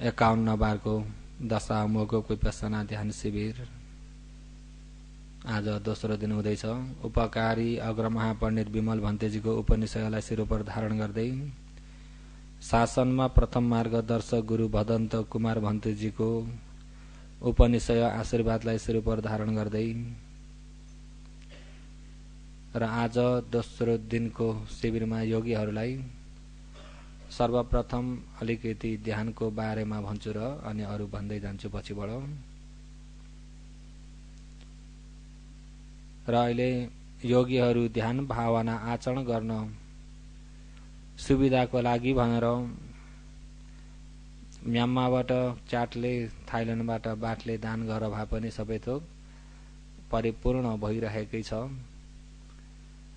51 बारको दशामोको विपश्यना ध्यान शिविर आज दोस्रो दिन हुँदैछ। उपकारी अग्र महापण्डित विमल भन्तेजीको उपनिषयलाई शिरोपर धारण गर्दै शासनमा प्रथम मार्गदर्शक गुरु भदन्त कुमार भन्तेजीको उपनिषय आशीर्वादलाई शिरोपर धारण गर्दै र आज दोस्रो दिनको शिविरमा योगीहरूलाई सर्वप्रथम अलिकति ध्यानको बारेमा भन्छु र अनि अरु भन्दै जान्छु पछिबाट। र अहिले योगीहरू ध्यान भावना आचरण गर्न सुविधाको लागि भनेर म्यानमारबाट च्याटले थाइल्यान्डबाट बाटले दान गरेर भए पनि सबै थोक परिपूर्ण भइरहेकै छ।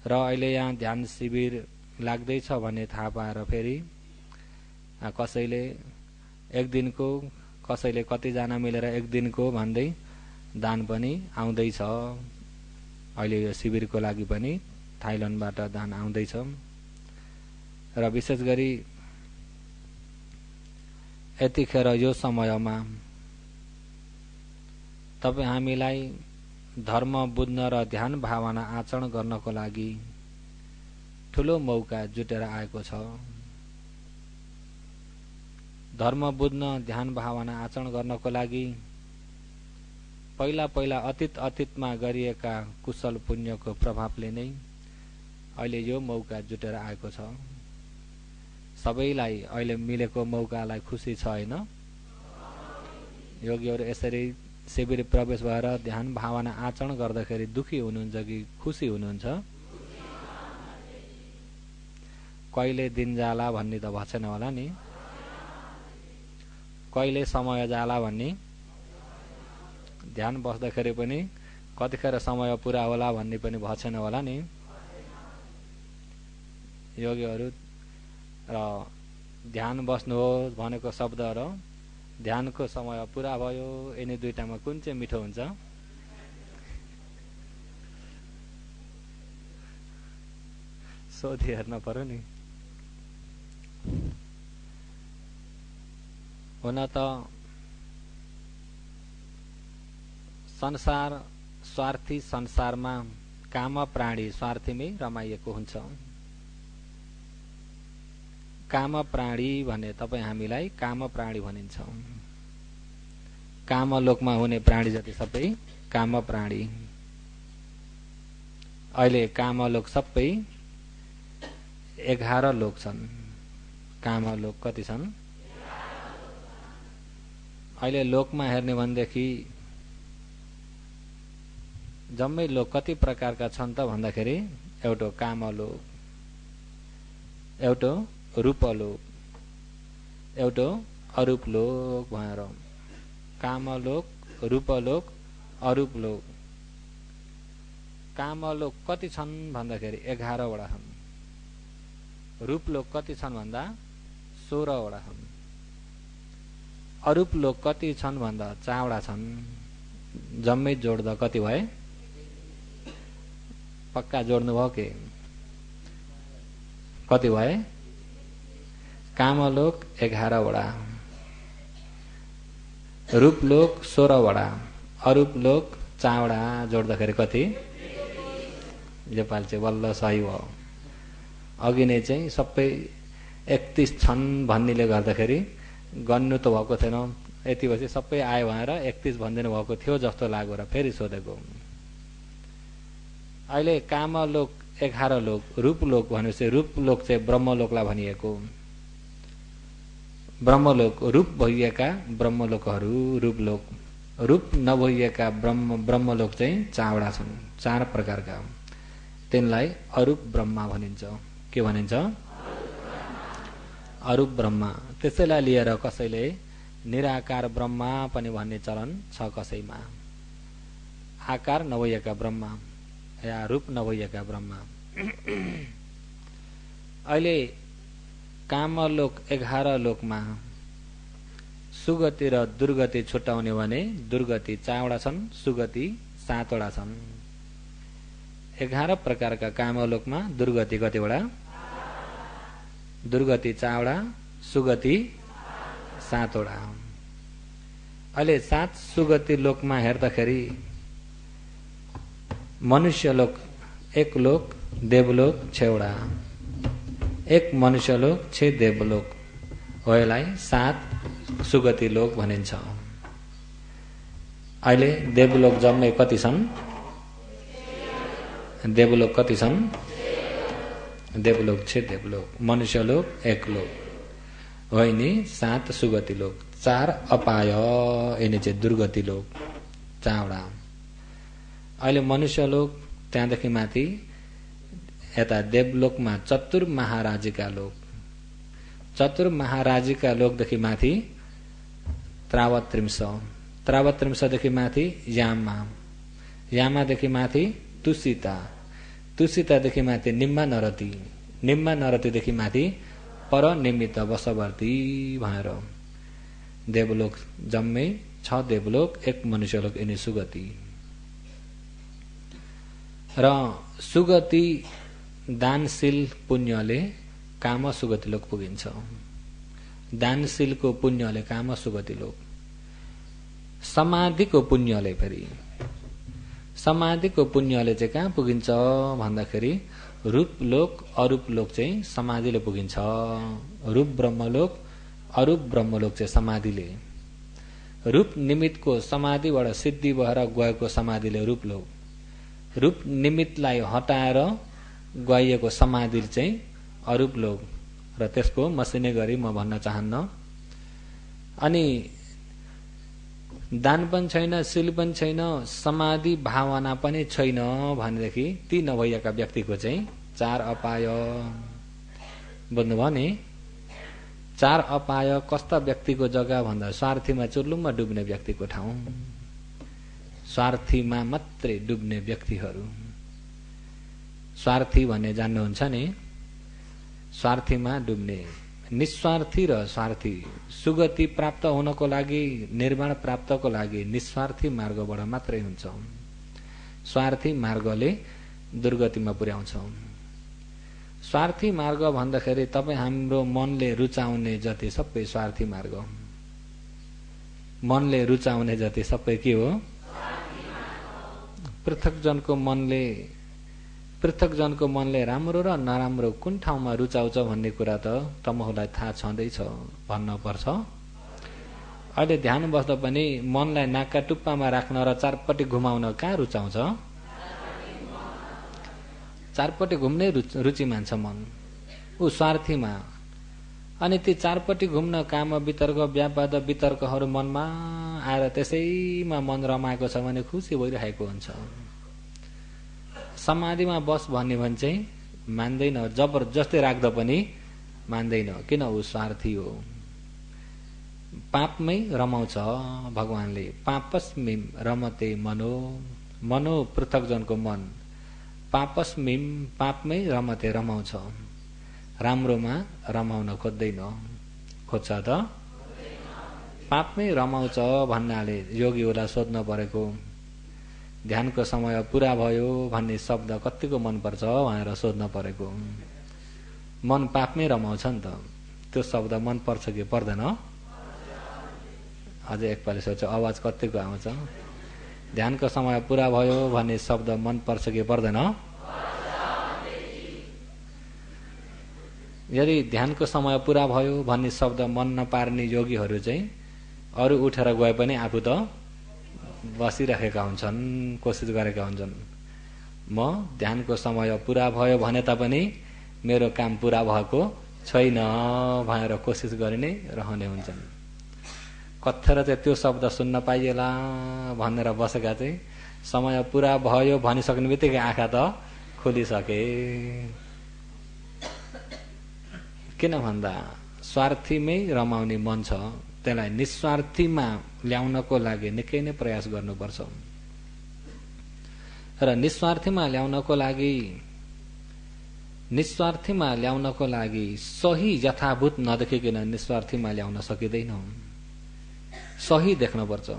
र अहिले यहाँ ध्यान शिविर लाग्दैछ भन्ने थाहा पाएर फेरि कसैले एक दिनको कसैले कतिजना मिलेर एक दिनको भन्दै दान पनि आउँदैछ। अहिले यो शिविरको लागि पनि थाइल्यान्डबाट दान आउँदैछ र विशेष गरी यतिखेर यो समयमा तपाईँ हामीलाई धर्म बुझ्न र ध्यान भावना आचरण गर्नको लागि ठूलो मौका जुटेर आएको छ। धर्म बुझ्न ध्यान भावना आचरण गर्नको लागि पहिला पहिला अतीतमा गरिएका कुशल पुण्यको प्रभावले नै अहिले यो मौका जुटेर आएको छ। सबैलाई अहिले मिलेको मौकालाई खुसी छ हैन? योगीहरू यसरी शिविर प्रवेश भएर ध्यान भावना आचरण गर्दाखेरि दुखी हुनुहुन्छ कि खुसी हुनुहुन्छ? कहिले दिन जाला भन्ने त भएन होला नि, कहिले समय जाला भन्ने, ध्यान बस्दाखेरि पनि कतिखेर समय पूरा होला भन्ने पनि भएन होला नि। योगीहरू र ध्यान बस्नुहोस् भनेको शब्द र ध्यानको समय पूरा भयो यिनी दुईटामा कुन चाहिँ मिठो हुन्छ? सोधी हेर्न पर्यो नि। हुन त संसार स्वार्थी संसारमा काम प्राणी स्वार्थीमै रमाइएको हुन्छ। काम प्राणी भने तपाईँ हामीलाई काम प्राणी भनिन्छ। काम लोकमा हुने प्राणी जति सबै काम प्राणी। अहिले काम लोक सबै 11 लोक छन्। काम लोक कति छन्? अहिले लोकमा हेर्ने भनेदेखि जम्मै लोक कति प्रकारका छन् त भन्दाखेरि एउटा कामलोक, एउटा रूपलोक, एउटा अरूपलोक भनेर कामलोक, रूपलोक, अरूपलोक। कामलोक कति छन् भन्दाखेरि 11 वटा छन्। रूपलोक कति छन् भन्दा 16 वटा छन्। अरूपलोक कति छन् भन्दा 4 वटा छन्। जम्मै जोड्दा कति भए? पक्का जोड्नु भयो के? कति भए? कामलोक 11 वटा, रूपलोक 16 वटा, अरूपलोक 4 वटा जोड्दाखेरि कति? नेपाल चाहिँ बल्ल सही भयो। अघि नै चाहिँ सबै 31 छन् भन्नेले गर्दाखेरि गन्नु त भएको थिएन। यति पछि सबै आयो भनेर 31 भनिदिनु भएको थियो जस्तो लाग्यो र फेरि सोधेको। अहिले कामलोक 11 लोक, रूपलोक भनेपछि रूपलोक चाहिँ ब्रह्मलोकलाई भनिएको। ब्रह्मलोक रूप भइएका ब्रह्मलोकहरू रूपलोक, रूप नभइएका ब्रह्मलोक चाहिँ 4 वटा छन्, 4 प्रकारका। तिनलाई अरूप ब्रह्मा भनिन्छ। के भनिन्छ? अरूप ब्रह्मा। त्यसैलाई लिएर कसैले निराकार ब्रह्मा पनि भन्ने चलन छ कसैमा। आकार नभइएका ब्रह्मा या रूप नभइएका ब्रह्मा। अहिले कामलोक 11 लोकमा सुगति र दुर्गति छुट्याउने भने दुर्गति 4 वटा छन्, सुगति 7 वटा छन्। 11 प्रकारका कामलोकमा दुर्गति कतिवटा? दुर्गति 4 वटा, सुगति 7 वटा। अहिले 7 सुगति लोकमा हेर्दाखेरि मनुष्य लोक 1 लोक, देवलोक 6 वटा। 1 मनुष्य लोक 6 देवलोक हो, यसलाई 7 सुगति लोक भनिन्छ। अहिले देवलोक जम्मै कति छन्? देवलोक कति छन्? देवलोक 6 देवलोक, मनुष्य लोक 1 लोक होइन, 7 सुगति लोक, 4 अपाय, यिनी चाहिँ दुर्गति लोक 4 वटा। अहिले मनुष्य लोक, त्यहाँदेखि माथि यता देवलोकमा चतुर महाराजीका लोक, चतुर महाराजीका लोकदेखि माथि त्रावत्रिंश, त्रावत्रिंशदेखि माथि यामा, यामादेखि माथि तुसिता, तुसितादेखि माथि निम्मा नरती, निम्मा नरतीदेखि माथि परनिमित्त वशवर्ती भएर देवलोक जम्मै 6 देवलोक, 1 मनुष्यलोक, यिनी सुगति। र सुगति दानशील पुण्यले काम सुगति लोक पुगिन्छ। दानशीलको पुण्यले काम सुगति लोक। समाधिको पुण्यले फेरि, समाधिको पुण्यले चाहिँ कहाँ पुगिन्छ भन्दाखेरि रूप लोक अरूप लोक चाहिँ समाधिले पुगिन्छ। रूप ब्रह्मलोक अरूप ब्रह्मलोक चाहिँ समाधिले। रूप निमित्तको समाधिबाट सिद्धि भएर गएको समाधिले रूप लोक, रूप निमित्तलाई हटाएर गएको समाधि चाहिँ अरूप लोक। र त्यसको मसिने गरी म भन्न चाहन्न। अनि दान पनि छैन, शील पनि छैन, समाधि भावना पनि छैन भनेदेखि ती नभएका व्यक्तिको चाहिँ 4 अपाय। बुझ्नुभयो नि? 4 अपाय कस्ता व्यक्तिको जग्गा भन्दा स्वार्थीमा चुर्लुममा डुब्ने व्यक्तिको ठाउँ, स्वार्थीमा मात्रै डुब्ने व्यक्तिहरू। स्वार्थी भन्ने जान्नुहुन्छ नि? स्वार्थीमा डुब्ने, निस्वार्थी र स्वार्थी। सुगति प्राप्त हुनको लागि, निर्वाण प्राप्तको लागि निस्वार्थी मार्गबाट मात्रै हुन्छ। स्वार्थी मार्गले दुर्गतिमा पुर्याउँछ। स्वार्थी मार्ग भन्दाखेरि तपाईँ हाम्रो मनले रुचाउने जति सबै स्वार्थी मार्ग। मनले रुचाउने जति सबै के हो? पृथक जनको मनले राम्रो र नराम्रो कुन ठाउँमा रुचाउँछ भन्ने कुरा त तमहुलाई थाहा छँदैछ, भन्न पर्छ। अहिले ध्यान बस्दा पनि मनलाई नाकका टुप्पामा राख्न र 4पट्टि घुमाउन कहाँ रुचाउँछ? 4पट्टि घुम्नै रुचि मान्छ मन, ऊ स्वार्थीमा। अनि ती 4पट्टि घुम्न काम वितर्क व्यापाद वितर्कहरू मनमा आएर त्यसैमा मन रमाएको छ भने खुसी भइरहेको हुन्छ। समाधिमा बस भन्ने भने चाहिँ मान्दैन, जबरजस्ती राख्दा पनि मान्दैन, किन? ऊ स्वार्थी हो। पापमै रमाउँछ भगवानले। पापस्मिम रमते मनो, मनो पृथकजनको मन, पापस्मिम पापमै रमते रमाउँछ, राम्रोमा रमाउन खोज्दैन। खोज्छ त? पापमै रमाउँछ भन्नाले योगीहरूलाई सोध्न परेको, ध्यानको समय पुरा भयो भन्ने शब्द कतिको मन पर्छ भनेर सोध्न परेको। मन पापमै रमाउँछ नि त, त्यो शब्द मन पर्छ कि पर्दैन? अझै एकपालि सोच्यो, आवाज कतिको आउँछ? ध्यानको समय पुरा भयो भन्ने शब्द मन पर्छ कि पर्दैन? यदि ध्यानको समय पुरा भयो भन्ने शब्द मन नपार्ने योगीहरू चाहिँ अरू उठेर गए पनि आफू त बसिरहेका हुन्छन्, कोसिस गरेका हुन्छन्। म ध्यानको समय पुरा भयो भने तापनि मेरो काम पुरा भएको छैन भनेर कोसिस गरि नै रहने हुन्छन्। कत्थेर चाहिँ त्यो शब्द सुन्न पाइएला भनेर बसेका चाहिँ समय पुरा भयो भनिसक्ने बित्तिकै आँखा त खोलिसके। किन भन्दा स्वार्थीमै रमाउने मन छ, त्यसलाई निस्वार्थीमा ल्याउनको लागि निकै नै प्रयास गर्नुपर्छ। र निस्वार्थीमा ल्याउनको लागि सही यथाभूत नदेखिकन निस्वार्थीमा ल्याउन सकिँदैन। सही देख्नुपर्छ।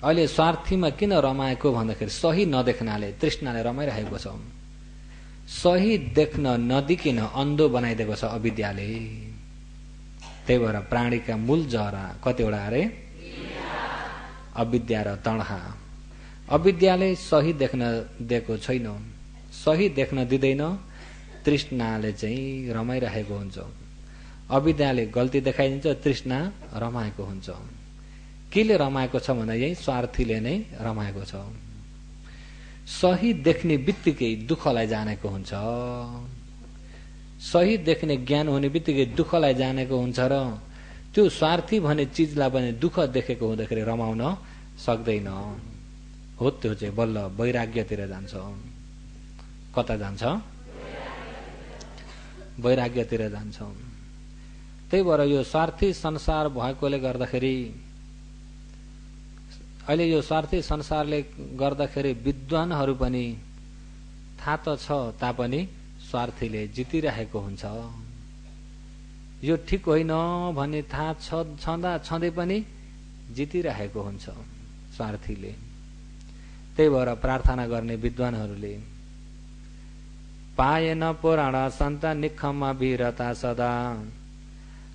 अहिले स्वार्थीमा किन रमाएको भन्दाखेरि सही नदेख्नाले, तृष्णाले रमाइरहेको छ। सही देख्न नदिकिन अन्धो बनाइदिएको छ अविद्याले। त्यही भएर प्राणीका मूल जरा कतिवटा अरे? अविद्या र तणखा। अविद्याले सही देख्न दिएको छैन, सही देख्न दिँदैन, तृष्णाले चाहिँ रमाइरहेको हुन्छ। अविद्याले गल्ती देखाइदिन्छ, तृष्णा रमाएको हुन्छ। केले रमाएको छ भन्दा यही स्वार्थीले नै रमाएको छ। सही देख्ने बित्तिकै दुःखलाई जानेको हुन्छ, सही देख्ने ज्ञान हुने बित्तिकै दुःखलाई जानेको हुन्छ र त्यो स्वार्थी भन्ने चिजलाई पनि दुःख देखेको हुँदाखेरि रमाउन सक्दैन। हो त्यो चाहिँ बल्ल वैराग्यतिर जान्छ। कता जान्छ? वैराग्यतिर जान्छ। त्यही भएर यो स्वार्थी संसार भएकोले गर्दाखेरि, अहिले यो स्वार्थी संसारले गर्दाखेरि विद्वानहरू पनि थाहा त छ तापनि स्वार्थीले जितिरहेको हुन्छ। यो ठिक होइन भन्ने थाहा छँदै पनि जितिरहेको हुन्छ स्वार्थीले। त्यही भएर प्रार्थना गर्ने विद्वानहरूले पाएन पुराण सन्त निखम वीरता सदा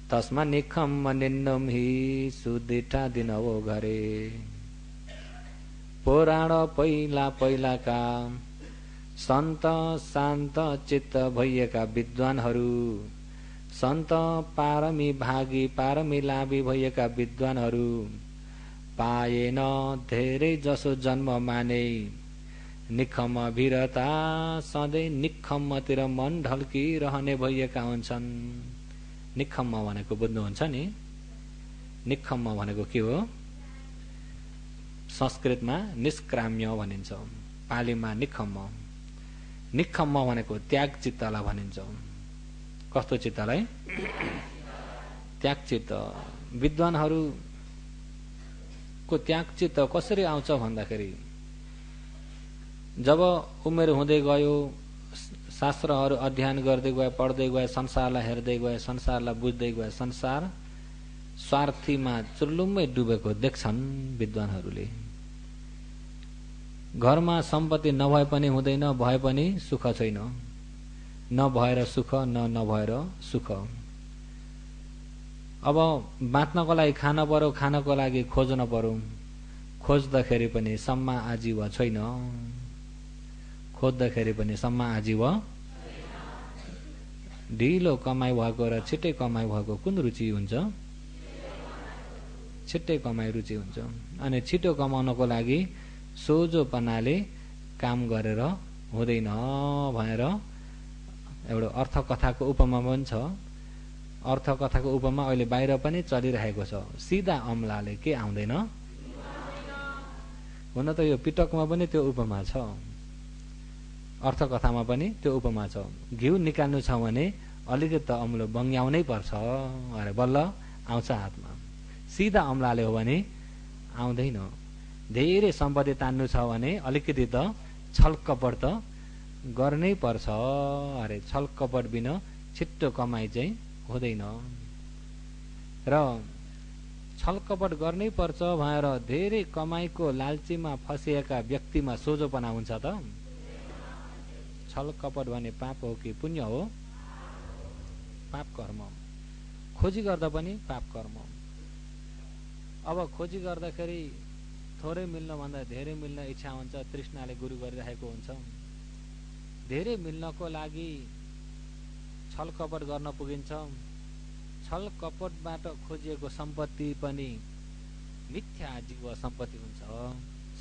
तस्मा निखम निन्नम हि सुदिठा दिन हो घरे। पुराण पहिला पहिलाका सन्त शान्त चित्त भइएका विद्वानहरू, सन्त पारमी भागी पारमी लाभी भइएका विद्वानहरू पाएन धेरै जसो जन्म माने निखम वीरता सधैँ निखमतिर मन ढल्किरहने भइएका हुन्छन्। निखम भनेको बुझ्नुहुन्छ नि? निखम भनेको के हो? संस्कृतमा निष्क्राम्य भनिन्छ, पालीमा निखम। निखम भनेको त्याग चित्तलाई भनिन्छ। कस्तो चित्तलाई? त्याग चित्त। विद्वानहरूको त्याग चित्त कसरी आउँछ भन्दाखेरि जब उमेर हुँदै गयो, शास्त्रहरू अध्ययन गर्दै गए, पढ्दै गए, संसारलाई हेर्दै गए, संसारलाई बुझ्दै गए, संसार स्वार्थीमा चुर्लुम्मै डुबेको देख्छन् विद्वानहरूले। घरमा सम्पत्ति नभए पनि हुँदैन, भए पनि सुख छैन। नभएर सुख, नभएर सुख। अब बाँच्नको लागि खान पर्यो, खानको लागि खोज्न पर्यो, खोज्दाखेरि पनि सम्मा आजीव छैन, खोज्दाखेरि पनि सम्मा आजीव। ढिलो कमाइ भएको र छिट्टै कमाइ भएको कुन रुचि हुन्छ? छिट्टै कमाइ रुचि हुन्छ। अनि छिटो कमाउनको लागि सोझोपनाले काम गरेर हुँदैन भनेर एउटा अर्थकथाको उपमा पनि छ। अर्थकथाको उपमा अहिले बाहिर पनि चलिरहेको छ। सिधा अमलाले के आउँदैन? हुन त यो पिटकमा पनि त्यो उपमा छ, अर्थकथामा पनि त्यो उपमा छ। घिउ निकाल्नु छ भने अलिकति अम्लो बङ्ग्याउनै पर्छ अरे बल्ल आउँछ हातमा। सिधा अमलाले हो भने आउँदैन। धेरै सम्पत्ति तान्नु छ भने अलिकति त छलकपट त गर्नै पर्छ अरे, छलकपट बिना छिट्टो कमाइ चाहिँ हुँदैन। र छलकपट गर्नै पर्छ भनेर धेरै कमाइको लालचीमा फसिएका व्यक्तिमा सोझोपना हुन्छ त? छलकपट भने पाप हो कि पुण्य हो? पाप कर्म। खोजी गर्दा पनि पाप कर्म। अब खोजी गर्दाखेरि थोरै मिल्न भन्दा धेरै मिल्न इच्छा हुन्छ, तृष्णाले गुरु गरिरहेको हुन्छ। धेरै मिल्नको लागि छलकपट गर्न पुगिन्छ। छलकपटबाट खोजिएको सम्पत्ति पनि मिथ्या आजीव सम्पत्ति हुन्छ,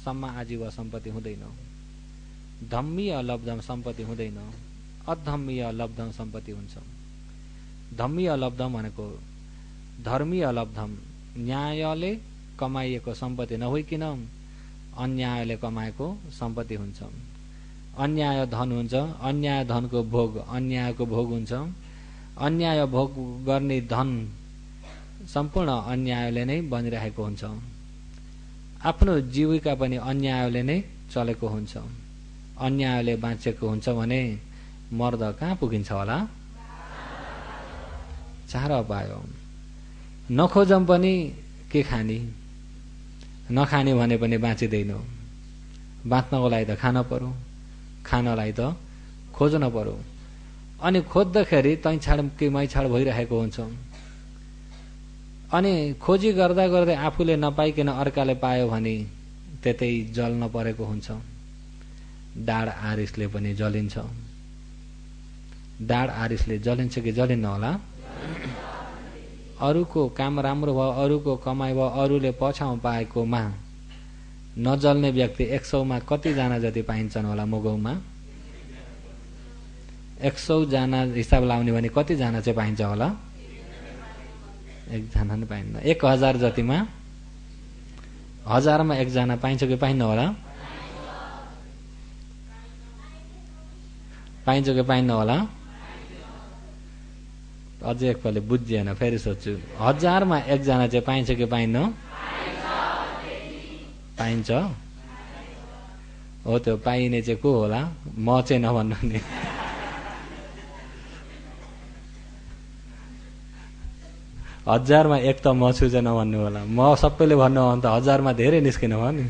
सम्मा आजीव सम्पत्ति हुँदैन। धम्मीय लब्धम सम्पत्ति हुँदैन, अधम्मीय लब्धम सम्पत्ति हुन्छ। धम्मीय लब्धम भनेको धर्मीय लब्धम, न्यायले कमाइएको सम्पत्ति नहोइकिन अन्यायले कमाएको सम्पत्ति हुन्छ। अन्याय धन हुन्छ, अन्याय धनको भोग अन्यायको भोग हुन्छ। अन्याय भोग गर्ने धन सम्पूर्ण अन्यायले नै बनिरहेको हुन्छ। आफ्नो जीविका पनि अन्यायले नै चलेको हुन्छ। अन्यायले बाँचेको हुन्छ भने मर्द कहाँ पुगिन्छ होला? चार पायो। नखोजम पनि के खाने? नखाने भने पनि बाँचिँदैन। बाँच्नको लागि त खान पर्यो, खानलाई त खोज्न पर्यो। अनि खोज्दाखेरि तै छाड कि मै छाड भइरहेको हुन्छ। अनि खोजी गर्दा गर्दै आफूले नपाइकन अर्काले पायो भने त्यतै जल्न परेको हुन्छ। डाड आरिसले पनि जलिन्छ। डाड आरिसले जलिन्छ कि जलिन्न होला? अरूको काम राम्रो भयो, अरूको कमाइ भयो, अरूले पछाउ पाएकोमा नजल्ने व्यक्ति 100 मा कतिजना जति पाइन्छन् होला मगौमा? 100 जना हिसाब लाउने भने कतिजना चाहिँ पाइन्छ होला? 1 जना नै पाइन्न। 1000 जतिमा 1000 मा 1 जना पाइन्छ कि पाइन्न होला? पाइन्छ कि पाइन्न होला? अझै एकपल्ट बुझिएन, फेरि सोध्छु। 1000 मा 1 जना चाहिँ पाइन्छ कि पाइन्न? पाइन्छ। हो त्यो पाइने चाहिँ को होला? म चाहिँ नभन्नु नि। हजार मा 1 त म छु चाहिँ नभन्नु होला। म सबैले भन्नु हो भने त 1000 मा धेरै निस्किनु भयो नि।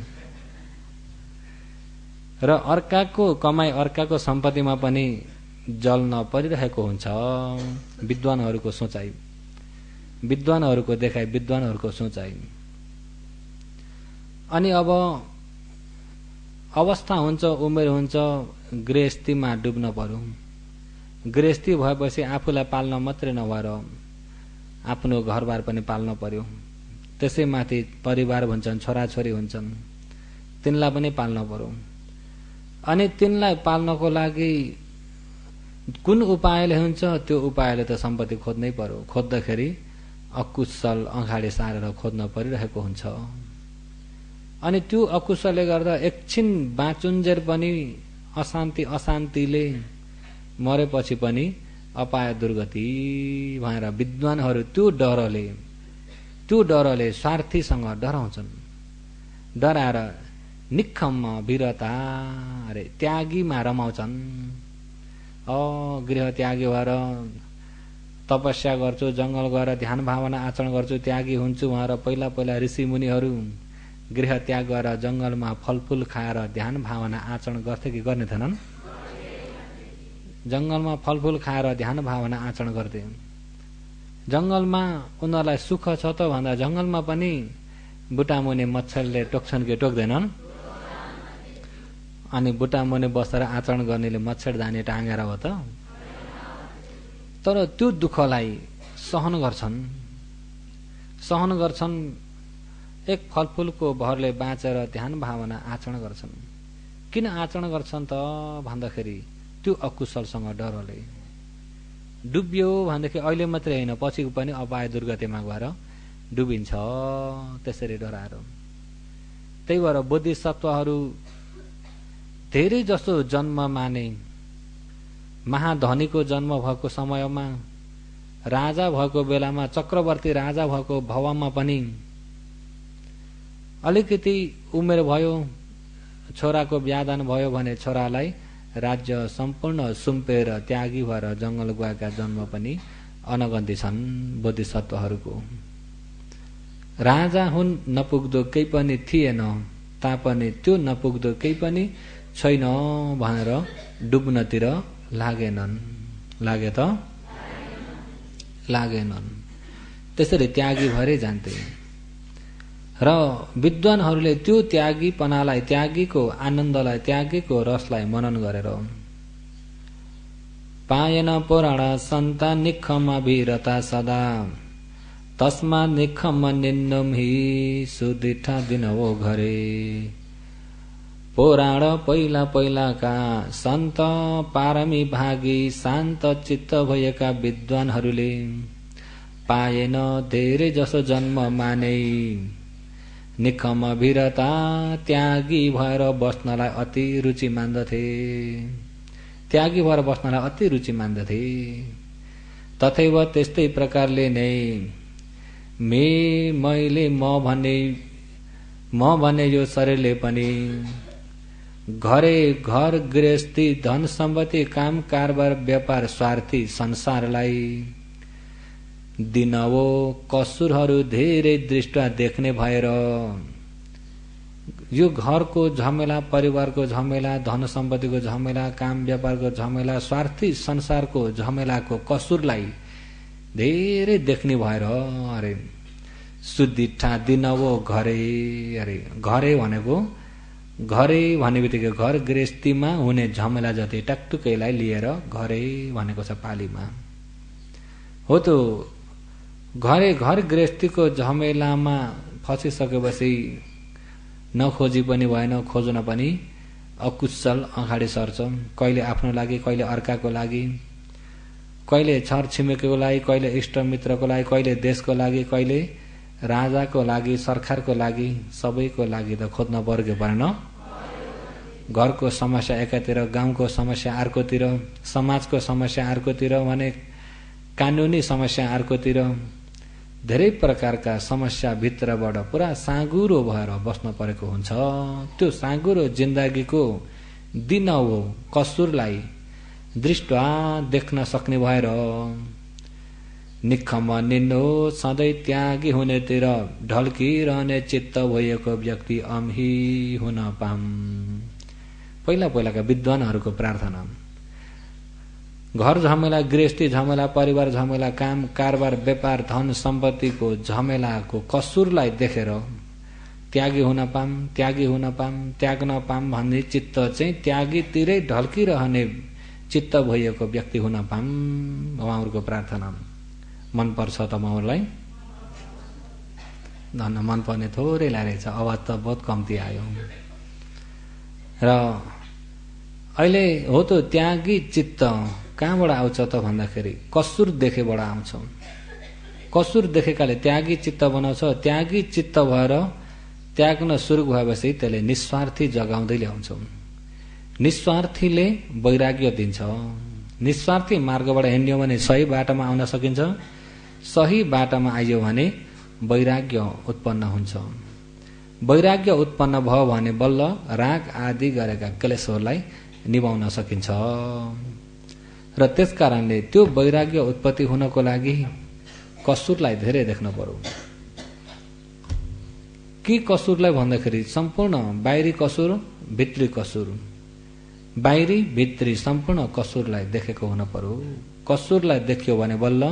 र अर्काको कमाई, अर्काको सम्पत्तिमा पनि जल्न परिरहेको हुन्छ। विद्वानहरूको सोचाइ, विद्वानहरूको देखाइ, विद्वानहरूको सोचाइ। अनि अब अवस्था हुन्छ, उमेर हुन्छ, गृहस्थीमा डुब्न पर्यो। गृहस्थी भएपछि आफूलाई पाल्न मात्रै नभएर आफ्नो घरबार पनि पाल्न पर्यो। त्यसैमाथि परिवार हुन्छन्, छोराछोरी हुन्छन्, तिनलाई पनि पाल्न पर्यो। अनि तिनलाई पाल्नको लागि कुन उपायले हुन्छ? त्यो उपायले त सम्पत्ति खोज्नै पर्यो। खोज्दाखेरि अकुशल अगाडि सारेर खोज्न परिरहेको हुन्छ। अनि त्यो अकुशलले गर्दा एकछिन बाँचुन्जेल पनि अशान्तिले मरेपछि पनि अपाय दुर्गति भएर विद्वानहरू त्यो डरले स्वार्थीसँग डराउँछन्। डराएर निखम्म वीरता अरे त्यागीमा रमाउँछन्। गृह त्यागी भएर तपस्या गर्छु, जंगल गएर ध्यान भावना आचरण गर्छु, त्यागी हुन्छु भनेर पहिला ऋषि मुनिहरू गृह त्याग गरेर जंगलमा फलफूल खाएर ध्यान भावना आचरण गर्थे कि गर्ने थिएनन्? जंगलमा फलफूल खाएर ध्यान भावना आचरण गर्थे। जंगलमा उनीहरूलाई सुख छ त भन्दा जंगलमा पनि बुटामुनि मच्छरले टोक्छन् कि टोक्दैनन्? अनि बुटामुनि बसेर आचरण गर्नेले मच्छर दानी टाँगेर हो त? तर त्यो दुःखलाई सहन गर्छन्। एक फलफूलको भरले बाँचेर ध्यान भावना आचरण गर्छन्। किन आचरण गर्छन् त भन्दाखेरि त्यो अकुशलसँग डरले डुब्यो भनेदेखि अहिले मात्रै होइन, पछि पनि अपाय दुर्गतिमा गएर डुबिन्छ। त्यसरी डराएर त्यही भएर बोधिसत्वहरू धेरै जसो जन्म माने, महाधनीको जन्म भएको समयमा, राजा भएको बेलामा, चक्रवर्ती राजा भएको भवमा पनि अलिकति उमेर भयो, छोराको बिहादान भयो भने छोरालाई राज्य सम्पूर्ण सुम्पेर त्यागी भएर जंगल गएका जन्म पनि अनगन्ती छन् बोधिसत्वहरूको। राजा हुन् नपुग्दो केही पनि थिएन, तापनि त्यो नपुग्दो केही पनि छैन भनेर डुब्नतिर लागेनन्। त्यसरी त्यागी भएरै जान्थे। र विद्वानहरूले त्यो त्यागीपनालाई, त्यागीको आनन्दलाई, त्यागीको रसलाई मनन गरेर पाएन पुराण सन्ता निखम वीरता सदा तस्मा निखम निन्नुम हि सुदिठा दिनवो घरे। पुराण पहिलाका सन्त पारमी भागी शान्त चित्त भएका विद्वानहरूले पाएन धेरै जसो जन्म माने निखम वीरता त्यागी भएर बस्नलाई अति रुचि मान्दथे। तथैव त्यस्तै प्रकारले नै मैले म भने यो शरीरले पनि घर गृहस्थी धन सम्पत्ति काम कारबार व्यापार स्वार्थी संसारलाई दिनवो कसुरहरू धेरै दृष्टि देख्ने भएर यो घरको झमेला, परिवारको झमेला, धन सम्पत्तिको झमेला, काम व्यापारको झमेला, स्वार्थी संसारको झमेलाको कसुरलाई धेरै देख्ने भएर अरे सुदिठा दिनवो घरे। अरे घरे भनेको घरे भन्ने बित्तिकै घर गृहस्थीमा हुने झमेला जति टकटुकैलाई लिएर घरे भनेको छ पालीमा। हो त घरे घर गृहस्थीको झमेलामा फसिसकेपछि नखोजी पनि भएन, खोज्न पनि अकुशल अगाडि सर्छ। कहिले आफ्नो लागि, कहिले अर्काको लागि, कहिले छर छिमेकीको लागि, कहिले इष्टमित्रको लागि, कहिले देशको लागि, कहिले राजाको लागि, सरकारको लागि, सबैको लागि त खोज्न पर्यो परेन। घरको समस्या एकातिर, गाउँको समस्या अर्कोतिर, समाजको समस्या अर्कोतिर भने कानुनी समस्या अर्कोतिर, धेरै प्रकारका समस्या भित्रबाट पुरा साँगुरो भएर बस्न परेको हुन्छ। त्यो साँगुरो जिन्दगीको दिन हो कसुरलाई दृष्टा देख्न सक्ने भएर निखम निन्नो सधैँ त्यागी हुनेतिर ढल्किरहने चित्त भएको व्यक्ति अम्ही हुन पाम। पहिला पहिलाका विद्वानहरूको प्रार्थना। घर झमेला, गृहस्थी झमेला, परिवार झमेला, काम कारोबार व्यापार धन सम्पत्तिको झमेलाको कसुरलाई देखेर त्यागी हुन पाम, त्यागी हुन पाम, त्याग्न पाम भन्ने चित्त चाहिँ त्यागीतिरै ढल्किरहने चित्त भएको व्यक्ति हुन पाम। उहाँहरूको प्रार्थना मन पर्छ त उहाँहरूलाई? धन्न मन पर्ने थोरै लागेको छ, आवाज त बहुत कम्ती आयो। र अहिले हो त त्यागी चित्त कहाँबाट आउँछ त भन्दाखेरि कसुर देखेबाट आउँछ। कसुर देखेकाले त्यागी चित्त बनाउँछ। त्यागी चित्त भएर त्याग्न सुरु भएपछि त्यसले निस्वार्थी जगाउँदै ल्याउँछ। निस्वार्थीले वैराग्य दिन्छ। निस्वार्थी मार्गबाट हिँड्यो भने सही बाटोमा आउन सकिन्छ। सही बाटोमा आइयो भने वैराग्य उत्पन्न हुन्छ। वैराग्य उत्पन्न भयो भने बल्ल राग आदि गरेका क्लेशहरूलाई निभाउन सकिन्छ। र त्यस कारणले त्यो वैराग्य उत्पत्ति हुनको लागि कसुरलाई धेरै देख्न पर्यो। के कसुरलाई भन्दाखेरि सम्पूर्ण बाहिरी कसुर, भित्री कसुर, बाहिरी भित्री सम्पूर्ण कसुरलाई देखेको हुन पर्यो। कसुरलाई देख्यो भने बल्ल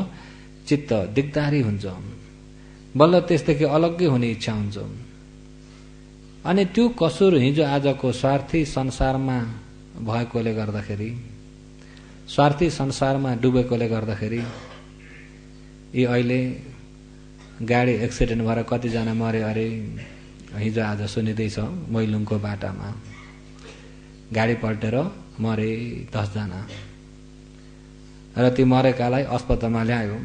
चित्त दिगदारी हुन्छ, बल्ल त्यसदेखि अलग्गै हुने इच्छा हुन्छ। अनि त्यो कसुर हिजो आजको स्वार्थी संसारमा भएकोले गर्दाखेरि, स्वार्थी संसारमा डुबेकोले गर्दाखेरि यी अहिले गाडी एक्सिडेन्ट भएर कतिजना मरे अरे हिजो आज सुनिँदैछ। मैलुङको बाटामा गाडी पल्टेर मरे 10 जना र ती मरेकालाई अस्पतालमा ल्यायो।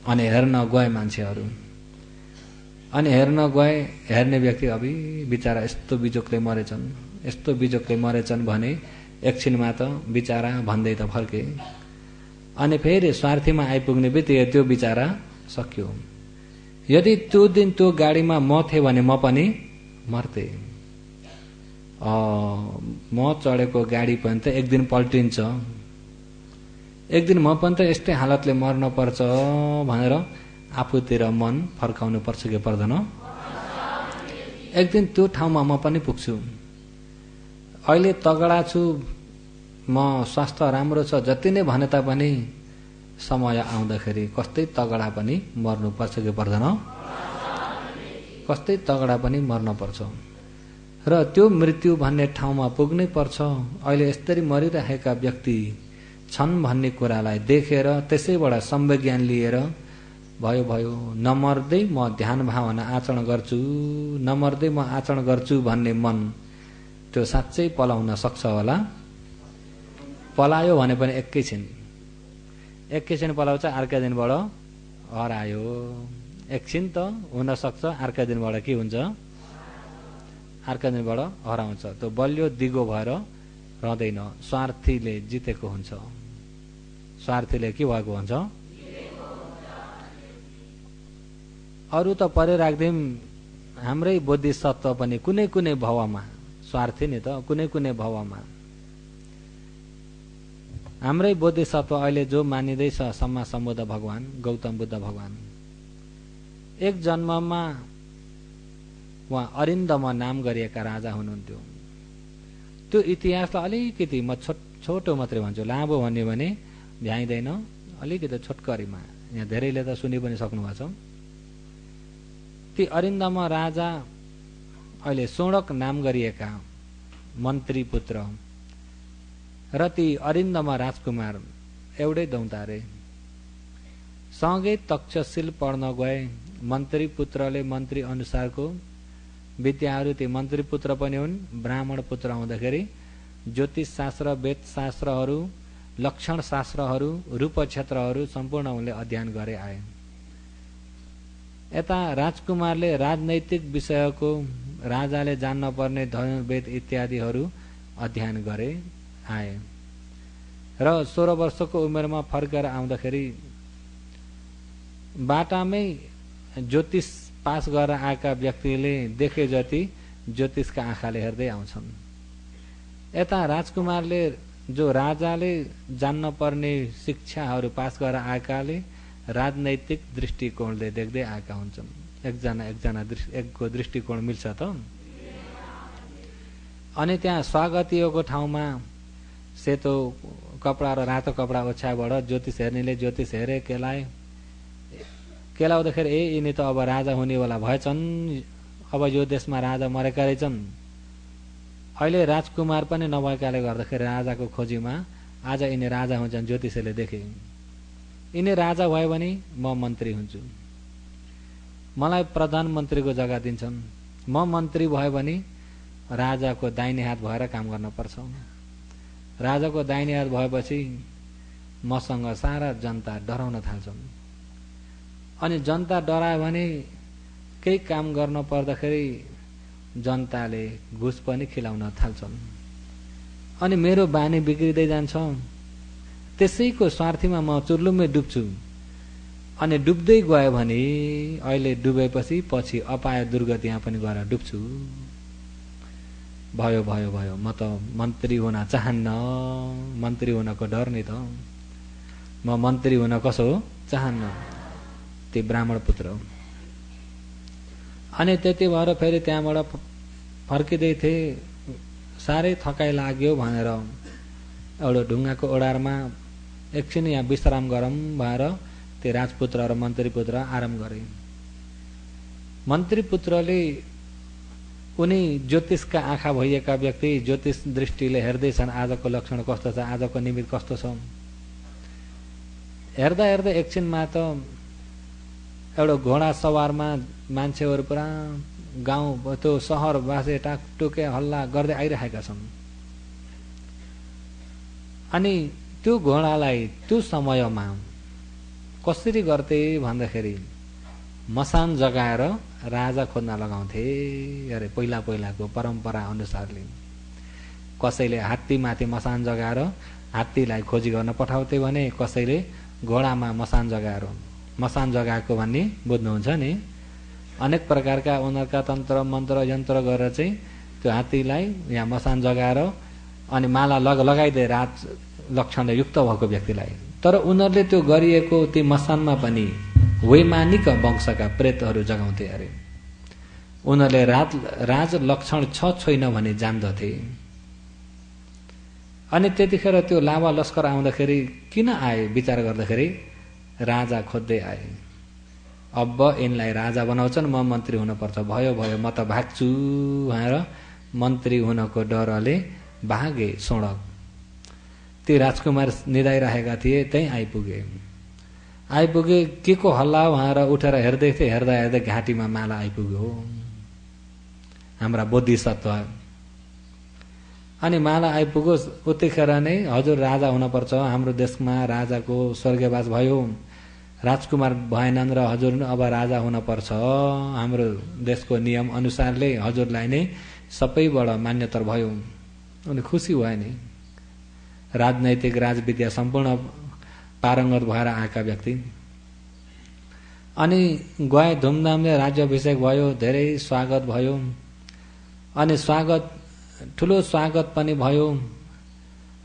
अनि हेर्न गए मान्छेहरू, अनि हेर्न गए, हेर्ने व्यक्ति अबि बिचारा यस्तो बिजोकले मरेछन्, यस्तो बिजोकले मरेछन् भने एकछिनमा त बिचारा भन्दै त फर्के। अनि फेरि स्वार्थीमा आइपुग्ने बित्तिकै त्यो बिचारा सक्यो। यदि त्यो दिन त्यो गाडीमा म थिएँ भने म पनि मर्थे। म चढेको गाडी पनि त एक दिन पल्टिन्छ, एक दिन म पनि त यस्तै हालतले मर्न पर्छ भनेर आफूतिर मन फर्काउनु पर्छ कि पर्दैन? एक दिन त्यो ठाउँमा म पनि पुग्छु। अहिले तगडा छु, म स्वास्थ्य राम्रो छ जति नै भने तापनि समय आउँदाखेरि कस्तै तगडा पनि मर्नु पर्छ कि पर्दैन? कस्तै तगडा पनि मर्न पर्छ र त्यो मृत्यु भन्ने ठाउँमा पुग्नै पर्छ। अहिले यसरी मरिरहेका व्यक्ति छन् भन्ने कुरालाई देखेर त्यसैबाट सम्वेज्ञान लिएर भयो भयो नमर्दै म ध्यान भावना आचरण गर्छु, नमर्दै म आचरण गर्छु भन्ने मन त्यो साँच्चै पलाउन सक्छ होला? पलायो भने पनि एकैछिन पलाउँछ, अर्का दिनबाट हरायो। एकछिन त हुन सक्छ, अर्का दिनबाट के हुन्छ? अर्का दिनबाट हराउँछ। त्यो बलियो दिगो भएर रहँदैन। स्वार्थीले जितेको हुन्छ। स्वार्थीले के भएको हुन्छ? अरू त परे राख्दिम, हाम्रै बोधिसत्व पनि कुनै कुनै भावमा स्वार्थी नि त कुनै कुनै भावमा। हाम्रै बोधिसत्व अहिले जो मानिँदैछ सम्मा सम्बुद्ध भगवान, गौतम बुद्ध भगवान, एक जन्ममा उहाँ अरिन्दम नाम गरिएका राजा हुनुहुन्थ्यो। त्यो इतिहासलाई अलिकति म छोटो मात्रै भन्छु, लामो भन्यो भने भ्याइँदैन, अलिकति छोटकरीमा। यहाँ धेरैले त सुनि पनि सक्नुभएको छ। ती अरिन्दम राजा अहिले सोणक नाम गरिएका मन्त्री पुत्र र ती अरिन्दम राजकुमार एउटै दौतारे सँगै तक्षशिल पढ्न गए। मन्त्री पुत्रले मन्त्री अनुसारको विद्याहरू, ती मन्त्री पुत्र पनि हुन्, ब्राह्मण पुत्र हुँदाखेरि ज्योतिष शास्त्र, वेद शास्त्रहरू, लक्षण शास्त्रहरू, रूप क्षेत्रहरू सम्पूर्ण उनले अध्ययन गरे आए। यता राजकुमारले राजनैतिक विषयको, राजाले जान्न पर्ने धनुर्वेद इत्यादिहरू अध्ययन गरे आए र 16 वर्षको उमेरमा फर्केर आउँदाखेरि बाटामै ज्योतिष पास गरेर आएका व्यक्तिले देखे जति ज्योतिषका आँखाले हेर्दै आउँछन्। यता राजकुमारले जो राजाले जान्न पर्ने शिक्षाहरू पास गरेर आएकाले राजनैतिक दृष्टिकोणले देख्दै आएका हुन्छन्। एकको दृष्टिकोण मिल्छ त। अनि त्यहाँ स्वागतीयको ठाउँमा सेतो कपडा र रातो कपडा ओछ्याबाट ज्योतिष हेर्नेले ज्योतिष हेरे, केलाउँदाखेरि यिनी त अब राजा हुनेवाला भएछन्, अब यो देशमा राजा मरेका रहेछन्। अहिले राजकुमार पनि नभएकाले गर्दाखेरि राजाको खोजीमा आज यिनी राजा हुन्छन्। ज्योतिषले देखे यिनी राजा भयो भने म मन्त्री हुन्छु, मलाई प्रधानमन्त्रीको जग्गा दिन्छन्, म मन्त्री भयो भने राजाको दाहिने हात भएर काम गर्न पर्छ। राजाको दाहिने हात भएपछि मसँग सारा जनता डराउन थाल्छन्। अनि जनता डरायो भने केही काम गर्न पर्दाखेरि जनताले घुस पनि खिलाउन थाल्छन्। अनि मेरो बानी बिग्रिँदै जान्छ। त्यसैको स्वार्थीमा म चुर्लुम्मै डुब्छु। अनि डुब्दै गयो भने अहिले डुबेपछि पछि अपाय दुर्गतिमा पनि गएर डुब्छु। भयो भयो भयो, म त मन्त्री हुन चाहन्न, मन्त्री हुनको डर नि त, म मन्त्री हुन कसो हो चाहन्न। ती ब्राह्मण पुत्र। अनि त्यति भएर फेरि त्यहाँबाट फर्किँदै थिए, साह्रै थकाइ लाग्यो भनेर एउटा ढुङ्गाको ओडारमा एकछिन यहाँ विश्राम गरौँ भएर त्यो राजपुत्र र मन्त्री पुत्र आराम गरे। मन्त्री पुत्रले उनी ज्योतिषका आँखा भइएका व्यक्ति ज्योतिष दृष्टिले हेर्दैछन् आजको लक्षण कस्तो छ, आजको निमित्त कस्तो छ। हेर्दा हेर्दा एकछिनमा त एउटा घोडा सवारमा मान्छेहरू पुरा गाउँ त्यो सहर बासे टाकटुके हल्ला गर्दै आइरहेका छन्। अनि त्यो घोडालाई त्यो समयमा कसरी गर्थे भन्दाखेरि मसान जगाएर राजा खोज्न लगाउँथे अरे। पहिलाको परम्परा अनुसारले कसैले हात्तीमाथि मसान जगाएर हात्तीलाई खोजी गर्न पठाउँथे भने कसैले घोडामा मसान जगाएको भन्ने बुझ्नुहुन्छ नि। अनेक प्रकारका उनीहरूका तन्त्र मन्त्र यन्त्र गरेर चाहिँ त्यो हात्तीलाई यहाँ मसान जगाएर अनि माला लगाइदिए राज लक्षणले युक्त भएको व्यक्तिलाई। तर उनीहरूले त्यो गरिएको ती मसानमा पनि वैमानिक वंशका प्रेतहरू जगाउँथे अरे। उनीहरूले राज लक्षण छ छैन भने जान्दथे। अनि त्यतिखेर त्यो लावा लस्कर आउँदाखेरि किन आए विचार गर्दाखेरि राजा खोज्दै आए। अब यिनलाई राजा बनाउँछन्, म मन्त्री हुनुपर्छ। भयो भयो, म त भाग्छु भनेर मन्त्री हुनको डरले भागे सोणक। ती राजकुमार निदाइरहेका थिए, त्यही आइपुगे के को हल्ला भनेर उठेर हेर्दै थिए। हेर्दा हेर्दै घाँटीमा माला आइपुग्यो हाम्रा बोधिसत्व। अनि माला आइपुग्यो उतिखेर नै हजुर राजा हुनुपर्छ, हाम्रो देशमा राजाको स्वर्गवास भयो, राजकुमार भएनन् र हजुर अब राजा हुनुपर्छ, हाम्रो देशको नियम अनुसारले हजुरलाई नै सबैबाट मान्यता भयो। उनी खुसी भयो नि। राजनैतिक राजविद्या सम्पूर्ण पारङ्गत भएर आएका व्यक्ति। अनि गए धुमधामले राज्याभिषेक भयो, धेरै स्वागत भयो। अनि ठुलो स्वागत पनि भयो।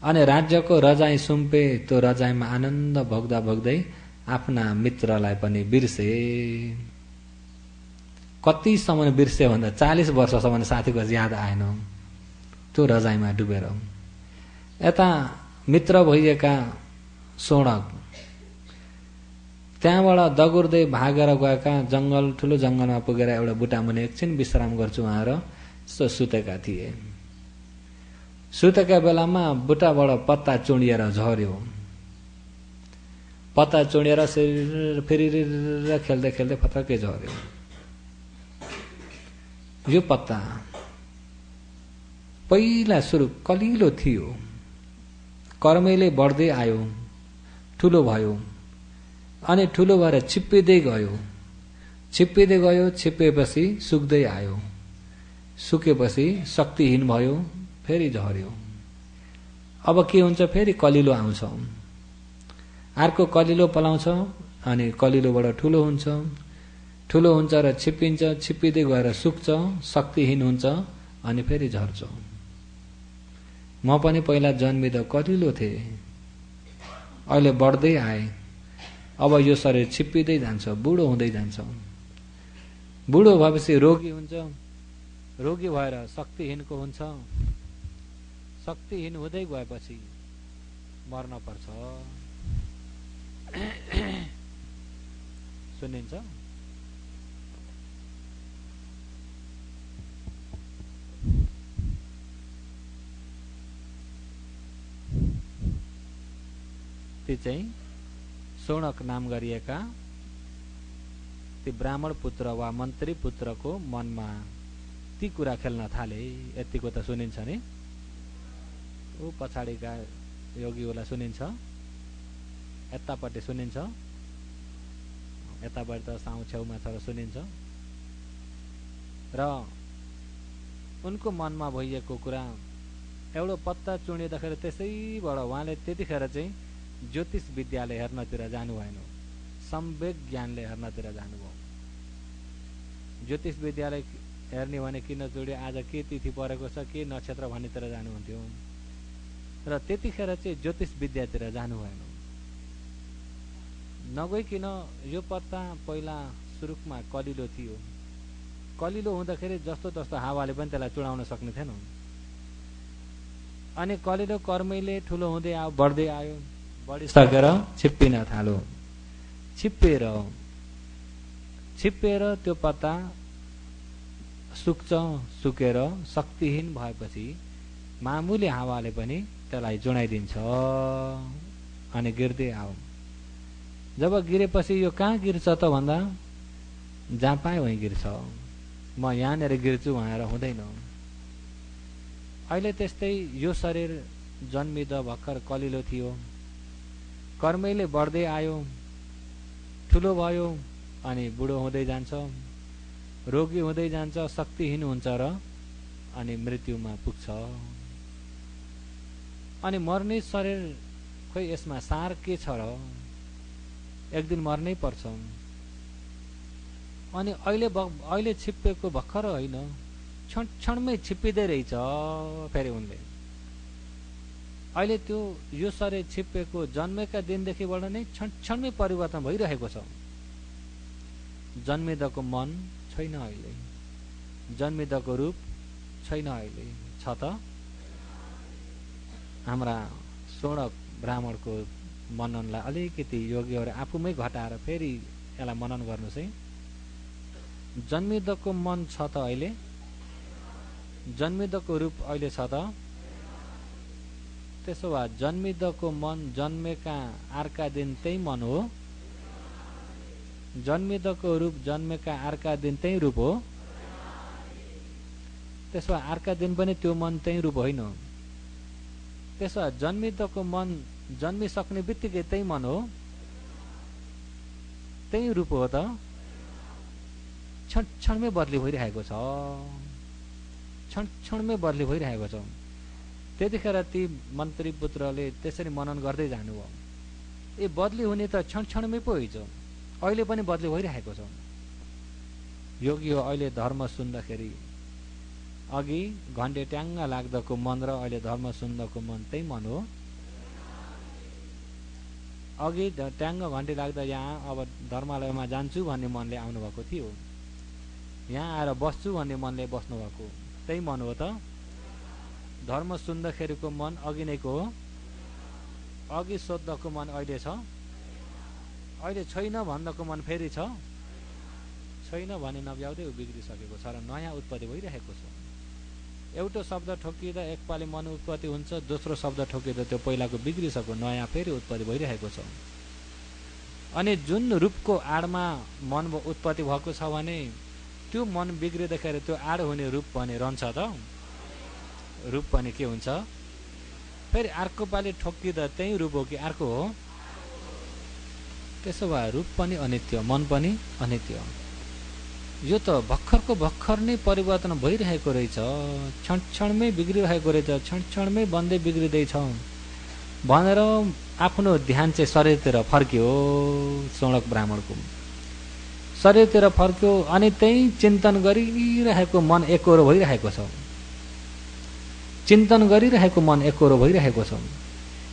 अनि राज्यको रजाई सुम्पे। त्यो रजाईमा आनन्द भोग्दा भोग्दै आफ्ना मित्रलाई पनि बिर्से। कतिसम्म बिर्से भन्दा 40 वर्षसम्म साथीको याद आएन त्यो रजाईमा डुबेर। यता मित्र भइएका सोणक त्यहाँबाट दगुर्दै भागेर गएका जङ्गल ठुलो जङ्गलमा पुगेर एउटा बुटामुनि एकछिन विश्राम गर्छु भनेर सुतेका थिए। सुतेका बेलामा बुटाबाट पत्ता चुँडिएर झर्यो। पत्ता चुँडिएर फेरि खेल्दै खेल्दै फत्रक्कै झर्यो। यो पत्ता पहिला सुरु कलिलो थियो, कर्मैले बढ्दै आयो, ठुलो भयो, अनि ठुलो भएर छिप्पिँदै गयो, छिप्पिँदै गयो, छिप्पिएपछि सुक्दै आयो, सुकेपछि शक्तिहीन भयो, फेरि झर्यो। अब के हुन्छ, फेरि कलिलो आउँछ, अर्को कलिलो पलाउँछ, अनि कलिलोबाट ठुलो हुन्छ, ठुलो हुन्छ र छिप्पिन्छ, छिप्पिँदै गएर सुक्छ, शक्तिहीन हुन्छ, अनि फेरि झर्छ। म पनि पहिला जन्मिँदा कलिलो थिएँ, अहिले बढ्दै आए, अब यो शरीर छिप्पिँदै जान्छ, बुढो हुँदै जान्छ। बुढो भएपछि रोगी हुन्छ, रोगी भएर शक्तिहीनको हुन्छ, शक्तिहीन हुँदै गएपछि मर्न पर्छ। सुनिन्छ? ती चाहिँ शौनक नाम गरिएका ती ब्राह्मण पुत्र वा मन्त्री पुत्रको मनमा ती कुरा खेल्न थाले। यतिको त सुनिन्छ नि? ऊ पछाडिका योगीहरूलाई सुनिन्छ, यतापट्टि सुनिन्छ, यतापट्टि त साउ छेउमा छ र सुनिन्छ। र उनको मनमा भइएको कुरा एउटा पत्ता चुँडिँदाखेरि त्यसैबाट उहाँले त्यतिखेर चाहिँ ज्योतिष विद्यालय हेर्नतिर जानु भएन, सम्वेक ज्ञानले हेर्नतिर जानुभयो। ज्योतिष विद्यालय हेर्ने भने किन चुड्यो, आज के तिथि परेको छ, के नक्षत्र भन्नेतिर जानुहुन्थ्यो, र त्यतिखेर चाहिँ ज्योतिष विद्यातिर जानु भएन। नगइकन यो पत्ता पहिला सुरुकमा कलिलो थियो, कलिलो हुँदाखेरि जस्तो तस्तो हावाले पनि त्यसलाई चुडाउन सक्ने थिएन। अनि कलिलो कर्मैले ठुलो हुँदै आयो, बढ्दै आयो, बढिसकेर छिप्पिन थाल्यो। छिप्पिएर त्यो पत्ता सुक्छ, सुकेर शक्तिहीन भएपछि मामुली हावाले पनि त्यसलाई जुडाइदिन्छ, अनि गिर्दै आऊ। जब गिरेपछि यो कहाँ गिर्छ त भन्दा, जहाँ पाए वहीँ गिर्छ, म यहाँनिर गिर्छु भनेर हुँदैन। अहिले त्यस्तै यो शरीर जन्मिँदा भर्खर कलिलो थियो, कर्मैले बढ्दै आयो, ठुलो भयो, अनि बुढो हुँदै जान्छ, रोगी हुँदै जान्छ, शक्तिहीन हुन्छ र अनि मृत्युमा पुग्छ। अनि मर्ने शरीर खोइ यसमा सार के छ र? एक दिन मर्नै पर्छ। अनि अहिले छिप्पेको भर्खर होइन, क्षणमै छिप्पिँदै रहेछ फेरि उनले। अहिले त्यो यो शरीर छिप्पेको जन्मेका दिनदेखिबाट नै क्षणमै परिवर्तन भइरहेको छ। जन्मिँदाको मन छैन अहिले, जन्मिँदाको रूप छैन अहिले, छ त? हाम्रा शौनक ब्राह्मणको मननलाई अलिकति योगीहरू आफूमै घटाएर फेरि यसलाई मनन गर्नुहोस् है। जन्मिँदाको मन छ त अहिले? जन्मिँदाको रूप अहिले छ त? त्यसो भए जन्मिँदाको मन जन्मेका अर्का दिन त्यही मन हो, जन्मिँदाको रूप जन्मेका अर्का दिन त्यही रूप हो। त्यसो भए अर्का दिन पनि त्यो मन त्यही रूप होइन। त्यसो भए जन्मिँदाको मन जन्मिसक्ने बित्तिकै त्यही मन हो, त्यही रूप हो त? क्षणमै बदली भइरहेको छ, क्षणमै बदली भइरहेको छ। त्यतिखेर ती मन्त्री पुत्रले त्यसरी मनन गर्दै जानुभयो। ए बदली हुने त क्षणमै पो हुन्छ, अहिले पनि बदली भइरहेको छ। योगी हो अहिले धर्म सुन्दाखेरि अघि घन्टे ट्याङ्ग लाग्दाको मन र अहिले धर्म सुन्दाको मन त्यही मन हो। अघि ट्याङ्ग घन्टे लाग्दा यहाँ अब धर्मालयमा जान्छु भन्ने मनले आउनुभएको थियो, यहाँ आएर बस्छु भन्ने मनले बस्नुभएको त्यही मन हो त? धर्म सुन्दाखेरिको मन अघि नैको हो, अघि सोद्धको मन अहिले छ, अहिले छैन भन्दाको मन फेरि छ, छैन भने नभ्याउँदै बिग्रिसकेको छ र नयाँ उत्पत्ति भइरहेको छ। एउटा शब्द ठोकिँदा एकपालि मन उत्पत्ति हुन्छ, दोस्रो शब्द ठोकिँदा त्यो पहिलाको बिग्रिसक्यो, नयाँ फेरि उत्पत्ति भइरहेको छ। अनि जुन रूपको आडमा मन उत्पत्ति भएको छ भने त्यो मन बिग्रिँदाखेरि त्यो आड हुने रूप पनि रहन्छ त, रूप पनि के हुन्छ फेरि अर्को पालि ठोकिँदा त्यही रूप हो कि अर्को हो? त्यसो भए रूप पनि अनित्य, मन पनि अनित्य। यो त भर्खरको भर्खर नै परिवर्तन भइरहेको रहेछ, क्षण क्षणमै बिग्रिरहेको रहेछ, क्षण क्षणमै बन्दै बिग्रिँदैछ भनेर आफ्नो ध्यान चाहिँ शरीरतिर फर्क्यो। सोणक ब्राह्मणको शरीरतिर फर्क्यो अनि त्यही चिन्तन गरिरहेको मन एकरो भइरहेको छ, चिन्तन गरिरहेको मन एकरो भइरहेको छ।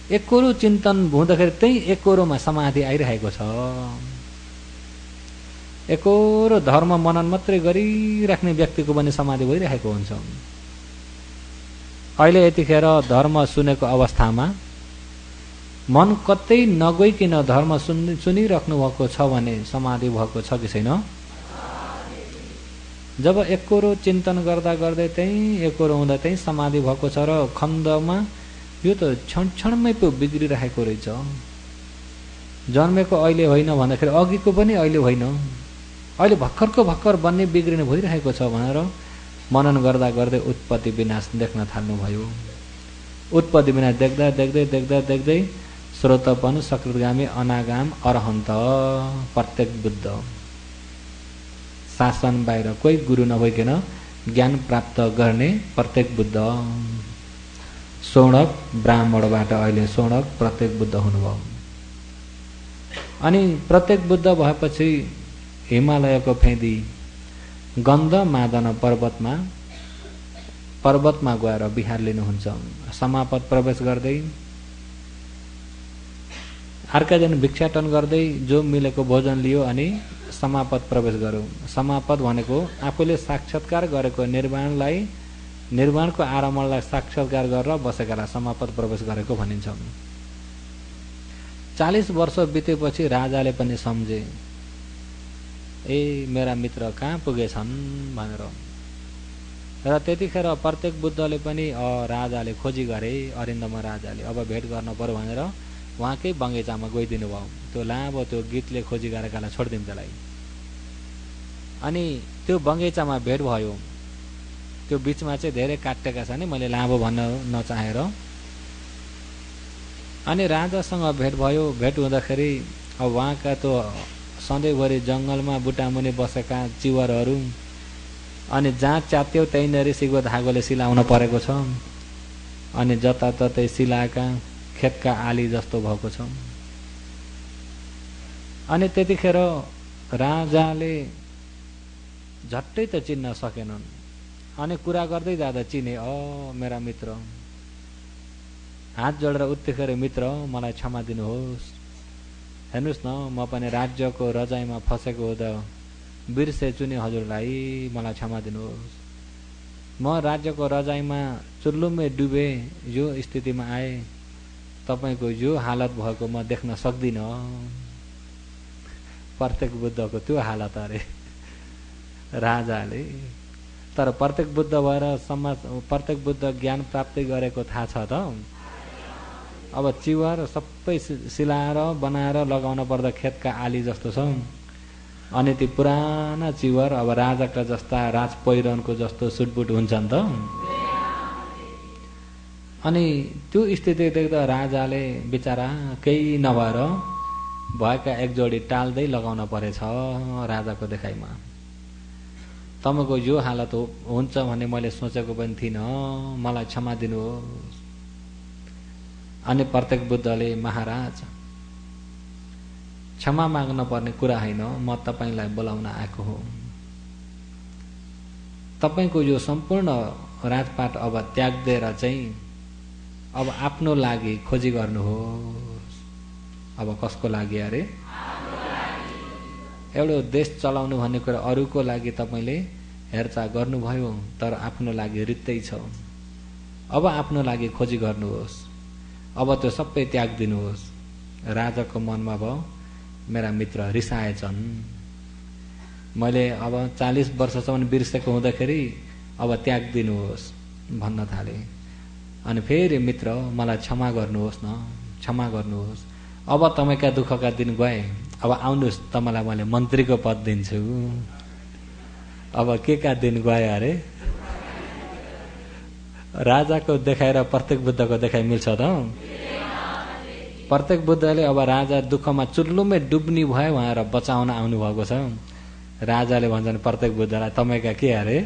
एकरो चिन्तन हुँदाखेरि त्यही एकोरोमा समाधि आइरहेको छ। एकोरो धर्म मनन मात्रै गरिराख्ने व्यक्तिको पनि समाधि भइरहेको हुन्छ। अहिले यतिखेर धर्म सुनेको अवस्थामा मन कतै नगइकन धर्म सुनिराख्नु भएको छ भने समाधि भएको छ कि छैन? जब एकोरो चिन्तन गर्दा गर्दै त्यही एकोरो हुँदा त्यही समाधि भएको छ र खण्डमा यो त क्षण क्षणमै पो बिग्रिरहेको रहेछ। जन्मेको अहिले होइन भन्दाखेरि अघिको पनि अहिले होइन, अहिले भर्खरको भर्खर बन्ने बिग्रिने भइरहेको छ भनेर मनन गर्दा गर्दै उत्पत्ति विनाश देख्न थाल्नुभयो। उत्पत्ति विनाश देख्दा देख्दै देख्दा देख्दै श्रोतपन, सकृतगामी, अनागाम, अरहन्त प्रत्येक बुद्ध, शासन बाहिर कोही गुरु नभइकन ज्ञान प्राप्त गर्ने प्रत्येक बुद्ध, सोणक ब्राह्मणबाट अहिले सोणक प्रत्येक बुद्ध हुनुभयो। अनि प्रत्येक बुद्ध भएपछि हिमालयको फेदी गन्ध मादन पर्वतमा गएर विहार लिनुहुन्छ। समापत प्रवेश गर्दै अर्का दिन भिक्षाटन गर्दै जो मिलेको भोजन लियो अनि समापत प्रवेश गर्यो। समापत भनेको आफूले साक्षात्कार गरेको निर्वाणको आरम्भलाई साक्षात्कार गरेर बसेकालाई समापत प्रवेश गरेको भनिन्छ। 40 वर्ष बितेपछि राजाले पनि सम्झे, ए मेरा मित्र कहाँ पुगेछन् भनेर। र त्यतिखेर प्रत्येक बुद्धले पनि राजाले खोजी गरे, अरिन्दम राजाले अब भेट गर्न पर्यो भनेर उहाँकै बगैँचामा गइदिनु भयो। त्यो लामो त्यो गीतले खोजी गरेकालाई छोडिदिउँ त्यसलाई। अनि त्यो बगैँचामा भेट भयो। त्यो बिचमा चाहिँ धेरै काटेका छन्, मैले लामो भन्न नचाहेर। अनि राजासँग भेट भयो। भेट हुँदाखेरि अब उहाँका त्यो सधैँभरि जङ्गलमा बुटामुनि बसेका चिवरहरू अनि जहाँ च्यात्यो त्यहीँनिर सिगो धागोले सिलाउन परेको छ। अनि जताततै सिलाएका खेतका आली जस्तो भएको छ। अनि त्यतिखेर राजाले झट्टै त चिन्न सकेनन्। अनि कुरा गर्दै जाँदा चिने, मेरा मित्र। हात जोडेर उत्तिखेर, मित्र मलाई क्षमा दिनुहोस्, हेर्नुहोस् न म पनि राज्यको रजाइमा फसेको हुँदा बिर्से चुने हजुरलाई, मलाई क्षमा दिनुहोस्। म राज्यको रजाइमा चुल्लुमै डुबे, यो स्थितिमा आए, तपाईको यो हालत भएको म देख्न सक्दिनँ। प्रत्येक बुद्धको त्यो हालत अरे राजाले। तर प्रत्येक बुद्ध भएर प्रत्येक बुद्ध ज्ञान प्राप्ति गरेको थाहा छ त। अब चिवर सबै सिलाएर बनाएर लगाउन पर्दा खेतका आली जस्तो छ। अनि ती पुराना चिवर अब राजाका जस्ता राज पहिरनको जस्तो सुटबुट हुन्छन् त। अनि त्यो स्थिति देख्दा राजाले बिचारा केही नभएर भएका एक जोडी टाल्दै लगाउन परेछ राजाको देखाइमा। तपाईको यो हालत हुन्छ भन्ने मैले सोचेको पनि थिइनँ, मलाई क्षमा दिनुहोस्। अनि प्रत्येक बुद्धले, महाराज क्षमा माग्न पर्ने कुरा होइन, म तपाईलाई बोलाउन आएको हो। तपाईको यो सम्पूर्ण राजपाट अब त्याग्दिएर चाहिँ अब आफ्नो लागि खोजी गर्नुहोस्। अब कसको लागि अरे? एउटा देश चलाउनु भन्ने कुरा अरूको लागि तपाईले हेरचाह गर्नुभयो, तर आफ्नो लागि रित्तै छ। अब आफ्नो लागि खोजी गर्नुहोस्। अब त्यो सबै त्याग दिनुहोस्। राजाको मनमा भयो मेरा मित्र रिसाएछन्। मैले अब 40 वर्षसम्म बिर्सेको हुँदाखेरि अब त्याग दिनुहोस् भन्न थाले। अनि फेरि मित्र मलाई क्षमा गर्नुहोस् न, क्षमा गर्नुहोस्, अब तपाईँका दुःखका दिन गए, अब आउनुहोस् तपाईँलाई मैले मन्त्रीको पद दिन्छु। अब के का दिन गए अरे? राजाको देखाइ र प्रत्येक बुद्धको देखाइ मिल्छ त? प्रत्येक बुद्धले अब राजा दुःखमा चुल्लुमै डुब्ने भयो उहाँहरू बचाउन आउनुभएको छ। राजाले भन्छन् प्रत्येक बुद्धलाई तपाईँका के अरे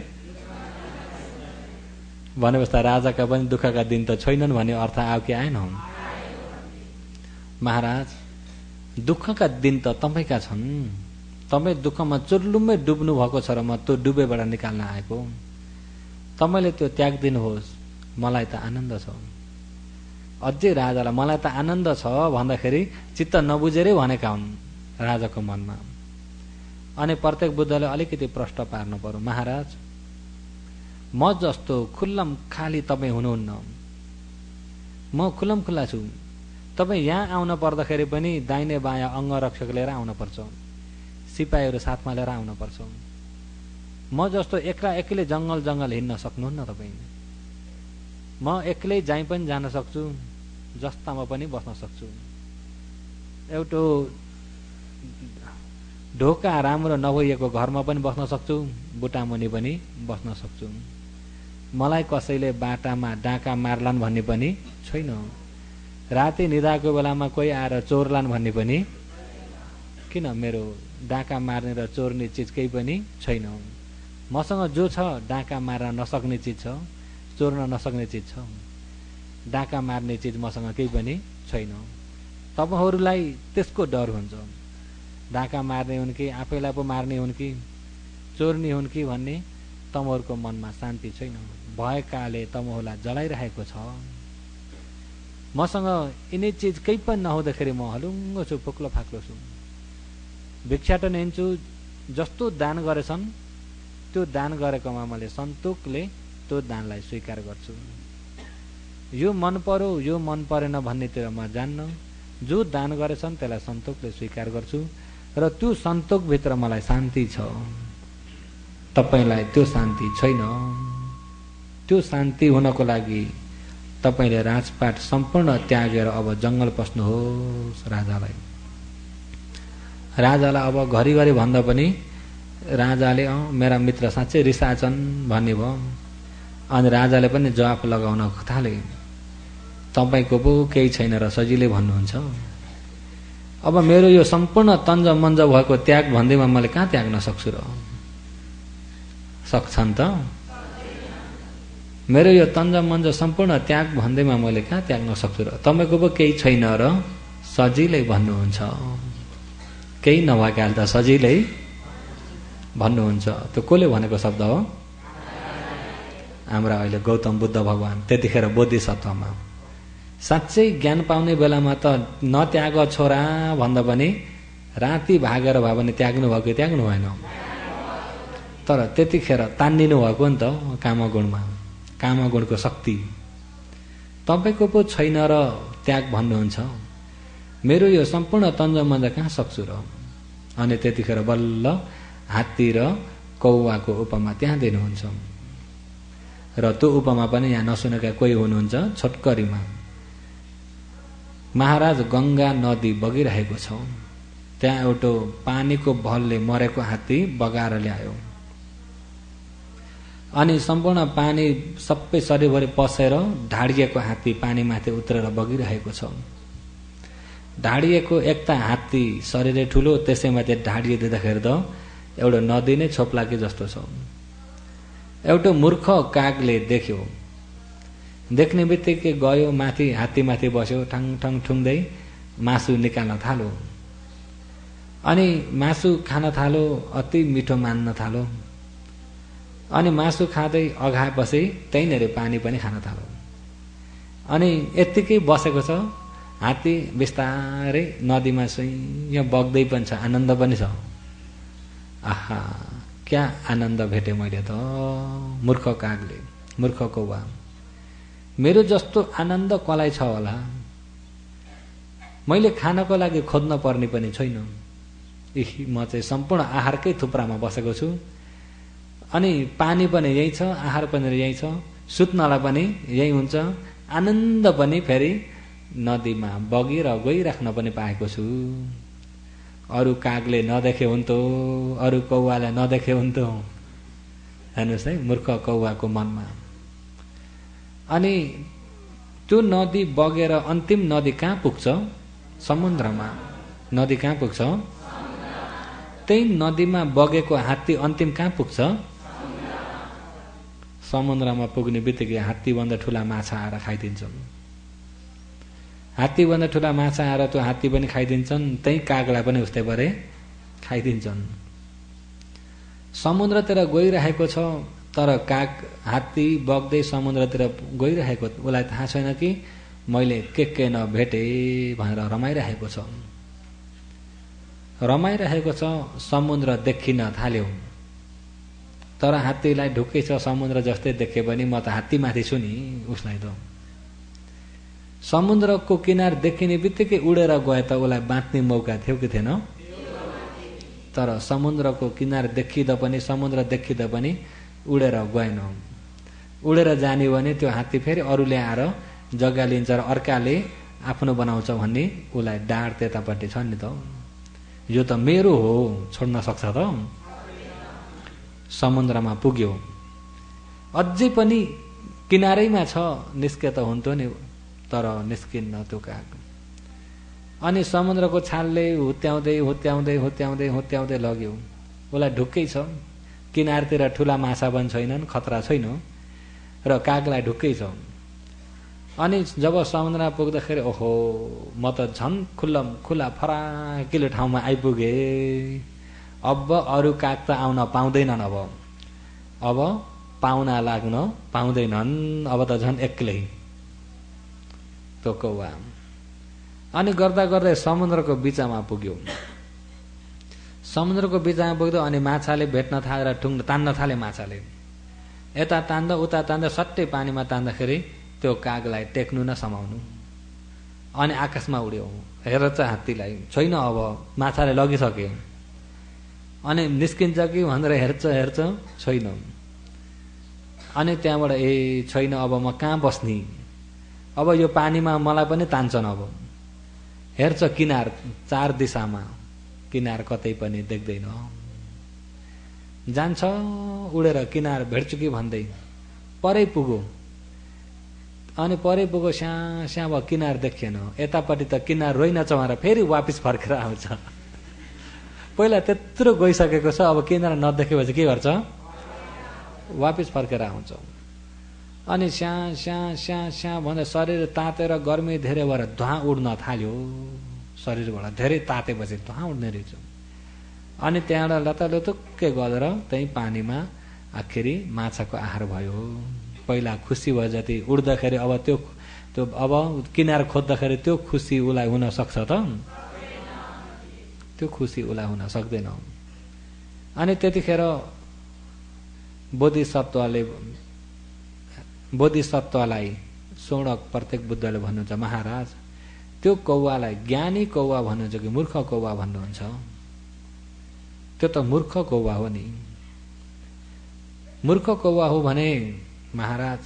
भनेपछि राजाका पनि दुःखका दिन त छैनन् भन्ने अर्थ आयो कि आएन? महाराज दुःखका दिन त तपाईँका छन्, तपाईँ दुःखमा चुल्लुमै डुब्नु भएको छ र म त्यो डुबेबाट निकाल्न आएको। तपाईँले त्यो त्याग दिनुहोस्, मलाई त आनन्द छ। अझै राजालाई मलाई त आनन्द छ भन्दाखेरि चित्त नबुझेरै भनेका हुन् राजाको मनमा। अनि प्रत्येक बुद्धले अलिकति प्रश्न पार्नु पर्यो, महाराज म जस्तो खुल्लम खाली तपाईँ हुनुहुन्न, म खुल्लम खुल्ला छु। तपाईँ यहाँ आउन पर्दाखेरि पनि दाहिने बायाँ अङ्गरक्षक लिएर आउन पर्छ, सिपाहीहरू साथमा लिएर आउन पर्छ। म जस्तो एक्लै जङ्गल हिँड्न सक्नुहुन्न तपाईँ। म एक्लै जहीँ पनि जान सक्छु, जस्तामा पनि बस्न सक्छु। एउटा ढोका राम्रो नभइएको घरमा पनि बस्न सक्छु, बुटामुनि पनि बस्न सक्छु। मलाई कसैले बाटामा डाका मार्लान् भन्ने पनि छैन। राति निदाको बेलामा कोही आएर चोर्लान् भन्ने पनि किन? मेरो डाका मार्ने र चोर्ने चिज केही पनि छैन। मसँग जो छ डाका मार्न नसक्ने चिज छ, चोर्न नसक्ने चिज छ। डाका मार्ने चिज मसँग केही पनि छैन। तपाईहरूलाई त्यसको डर हुन्छ, डाका मार्ने हुन् कि आफैलाई पो मार्ने हुन् कि चोर्ने हुन् कि भन्ने तपाईँहरूको मनमा शान्ति छैन। भयकाले तपाईँहरूलाई जलाइरहेको छ। मसँग यिनै चिज केही पनि नहुँदाखेरि म हलुङ्गो छु, फुक्लो फाक्लो छु। भिक्षाटन हिँड्छु, जस्तो दान गरेछन् त्यो दान गरेकोमा मैले सन्तोकले त्यो दानलाई स्वीकार गर्छु। यो मन पर्यो यो मन परेन भन्नेतिर म जान्न। जो दान गरेछन् त्यसलाई सन्तोकले स्वीकार गर्छु र त्यो सन्तोकभित्र मलाई शान्ति छ। तपाईँलाई त्यो शान्ति छैन। त्यो शान्ति हुनको लागि तपाईँले राजपाट सम्पूर्ण त्यागेर अब जङ्गल पस्नुहोस्। राजालाई अब घरिघरि भन्दा पनि राजाले मेरा मित्र साँच्चै रिसाछन् भन्ने भयो। अनि राजाले पनि जवाफ लगाउन थाले, तपाईँको पो केही छैन र सजिलै भन्नुहुन्छ। अब मेरो यो सम्पूर्ण तन्ज मन्ज भएको त्याग भन्दैमा मैले कहाँ त्याग्न सक्छु र? सक्छन् त? मेरो यो तन्ज मन्ज सम्पूर्ण त्याग भन्दैमा मैले कहाँ त्याग्न सक्छु र? तपाईँको पो केही छैन र सजिलै भन्नुहुन्छ। केही नभएकाले त सजिलै भन्नुहुन्छ। त्यो कसले भनेको शब्द हो? हाम्रा अहिले गौतम बुद्ध भगवान त्यतिखेर बोधिसत्वमा साँच्चै ज्ञान पाउने बेलामा त नत्याग छोरा भन्दा पनि राति भागेर भए पनि त्याग्नु भएको कि त्याग्नु भएन? तर त्यतिखेर तान्निनु भएको नि त कामगुणमा, कामगुणको शक्ति। तपाईँको पो छैन र त्याग भन्नुहुन्छ। मेरो यो सम्पूर्ण तन्ज मन्ज कहाँ सक्छु र? अनि त्यतिखेर बल्ल हात्ती र कौवाको उपमा त्यहाँ दिनुहुन्छ। र त्यो उपमा पनि यहाँ नसुनेका कोही हुनुहुन्छ छोटकरीमा। महाराज गङ्गा नदी बगिरहेको छ, त्यहाँ एउटा पानीको भलले मरेको हात्ती बगाएर ल्यायो। अनि सम्पूर्ण पानी सबै शरीरभरि पसेर ढाडिएको हात्ती पानीमाथि उत्रेर बगिरहेको छ। ढाडिएको एकता हात्ती शरीरै ठुलो, त्यसैमाथि ढाडिदिँदाखेरि त एउटा नदी नै छोप्ला कि जस्तो छ। एउटा मूर्ख कागले देख्यो, देख्ने बित्तिकै गयो माथि, हात्तीमाथि बस्यो, ठङ ठङ ठुङ्दै मासु निकाल्न थाल्यो। अनि मासु खान थाल्यो, अति मिठो मान्न थाल्यो। अनि मासु खाँदै अघाएपछि त्यहीँनिर पानी पनि खान थाल्यो। अनि यत्तिकै बसेको छ हात्ती, बिस्तारै नदीमा यहाँ बग्दै पनि छ, आनन्द पनि छ। आहा, क्या आनन्द भेटे मैले त। मूर्ख कागले, मूर्ख कौवा, मेरो जस्तो आनन्द कसलाई छ होला? मैले खानको लागि खोज्न पर्ने पनि छैन। म चाहिँ सम्पूर्ण आहारकै थुप्रामा बसेको छु, अनि पानी पनि यही छ, आहार पनि यही छ, सुत्नलाई पनि यही हुन्छ, आनन्द पनि फेरि नदीमा बगेर गइराख्न पनि पाएको छु। अरू कागले नदेखे हुन्थ्यो, अरू कौवाले नदेखे हुन्थ्यो। हेर्नुहोस् है मूर्ख कौवाको मनमा। अनि त्यो नदी बगेर अन्तिम नदी कहाँ पुग्छ? समुद्रमा। नदी कहाँ पुग्छ? त्यही नदीमा बगेको हात्ती अन्तिम कहाँ पुग्छ? समुद्रमा पुग्ने बित्तिकै हात्तीभन्दा ठुला माछा आएर खाइदिन्छन्। हात्तीभन्दा ठुला माछा आएर त्यो हात्ती पनि खाइदिन्छन्, त्यही कागलाई पनि उस्तै भरे खाइदिन्छन्। समुद्रतिर गइरहेको छ, तर काग हात्ती बग्दै समुद्रतिर गइरहेको, उसलाई थाहा छैन कि मैले के नभेटे भनेर रमाइरहेको छ। रमाइरहेको छ, समुद्र देखिन थाल्यो। तर हात्तीलाई ढुक्कै छ, समुद्र जस्तै देखे पनि म त हात्तीमाथि छु नि उसलाई त। समुद्रको किनार देखिने बित्तिकै उडेर गए त उसलाई बाँच्ने मौका थियो कि थिएन? तर समुद्रको किनार देखिँदा पनि, समुद्र देखिँदा पनि उडेर गएन। उडेर जाने भने त्यो हात्ती फेरि अरूले आएर जग्गा लिन्छ र अर्काले आफ्नो बनाउँछ भन्ने उसलाई डाँड त्यतापट्टि छ नि त। यो त मेरो हो, छोड्न सक्छ त? समुद्रमा पुग्यो, अझै पनि किनारैमा छ, निस्के त हुन्थ्यो नि, तर निस्किन्न त्यो काग। अनि समुद्रको छालले हुत्याउँदै हुत्याउँदै हुत्याउँदै हुत्याउँदै लग्यो। उसलाई ढुक्कै छ, किनारतिर ठुला माछा पनि छैनन्, खतरा छैन, र कागलाई ढुक्कै छ। अनि जब समुद्रमा पुग्दाखेरि ओहो, म त झन् खुल्ला फराकिलो ठाउँमा आइपुगे। अब अरू काग त आउन पाउँदैनन्, अब पाहुना लाग्न पाउँदैनन्, अब त झन् एक्लै त्यो कौवा। अनि गर्दा गर्दै समुद्रको बिचमा पुग्यो। समुद्रको बिचमा पुग्दा अनि माछाले भेट्न थालेर तान्न थाले। माछाले यता तान्दा उता तान्दा सट्टै पानीमा तान्दाखेरि त्यो कागलाई टेक्नु न समाउनु, अनि आकाशमा उड्यो। हेर चाहिँ हात्तीलाई छैन, अब माछाले लगिसके। अनि निस्किन्छ कि भनेर हेर्छ छैन। अनि त्यहाँबाट छैन, अब म कहाँ बस्ने? अब यो पानीमा मलाई पनि तान्छन्। अब हेर्छ किनार, चार दिशामा किनार कतै पनि देख्दैन। जान्छ उडेर किनार भेट्छु कि भन्दै परै पुग्यो। अनि परै पुग्यो, स्या अब किनार देखिएन। यतापट्टि त किनार रोइन चमाएर फेरि वापिस फर्केर आउँछ। पहिला त्यत्रो गइसकेको छ, अब किनार नदेखेपछि के गर्छ? वापिस फर्केर आउँछ। अनि स्या भन्दा शरीर तातेर गर्मी धेरै भएर धुवा उड्न थाल्यो। शरीरबाट धेरै तातेपछि धुवा उड्ने रहेछ। अनि त्यहाँबाट लतलुतुक्कै गरेर त्यही पानीमा आखिरी माछाको आहार भयो। पहिला खुसी भयो जति उड्दाखेरि, अब त्यो अब किनार खोज्दाखेरि त्यो खुसी उसलाई हुन सक्छ त? त्यो खुसी उसलाई हुन सक्दैन। अनि त्यतिखेर बोधिसत्वलाई सोणक प्रत्येक बुद्धले भन्नुहुन्छ, महाराज त्यो कौवालाई ज्ञानी कौवा भन्नुहुन्छ कि मूर्ख कौवा भन्नुहुन्छ? त्यो त मूर्ख कौवा हो नि। मूर्ख कौवा हो भने महाराज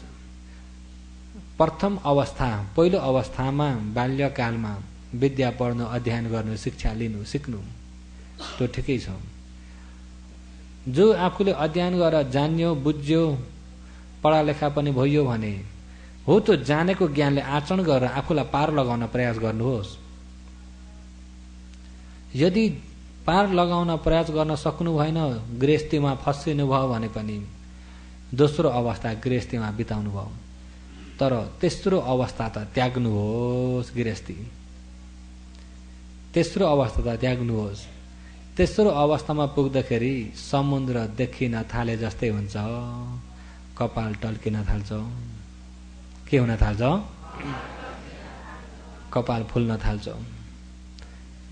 प्रथम अवस्था, पहिलो अवस्थामा बाल्यकालमा विद्या पढ्नु, अध्ययन गर्नु, शिक्षा लिनु, सिक्नु, त्यो ठिकै छ। जो आफूले अध्ययन गरेर जान्यो, बुझ्यो, पढालेखा पनि भयो भने हो, त्यो जानेको ज्ञानले आचरण गरेर आफूलाई पार लगाउन प्रयास गर्नुहोस्। यदि पार लगाउन प्रयास गर्न सक्नु भएन, गृहस्थीमा फसिनु भयो भने पनि दोस्रो अवस्था गृहस्थीमा बिताउनु भयो। तर तेस्रो अवस्था त त्याग्नुहोस्। गृहस्थी तेस्रो अवस्था त त्याग्नुहोस्। तेस्रो अवस्थामा पुग्दाखेरि समुद्र देखिन थाले जस्तै हुन्छ। कपाल टल्किन थाल्छ। के हुन थाल्छ? कपाल फुल्न थाल्छ,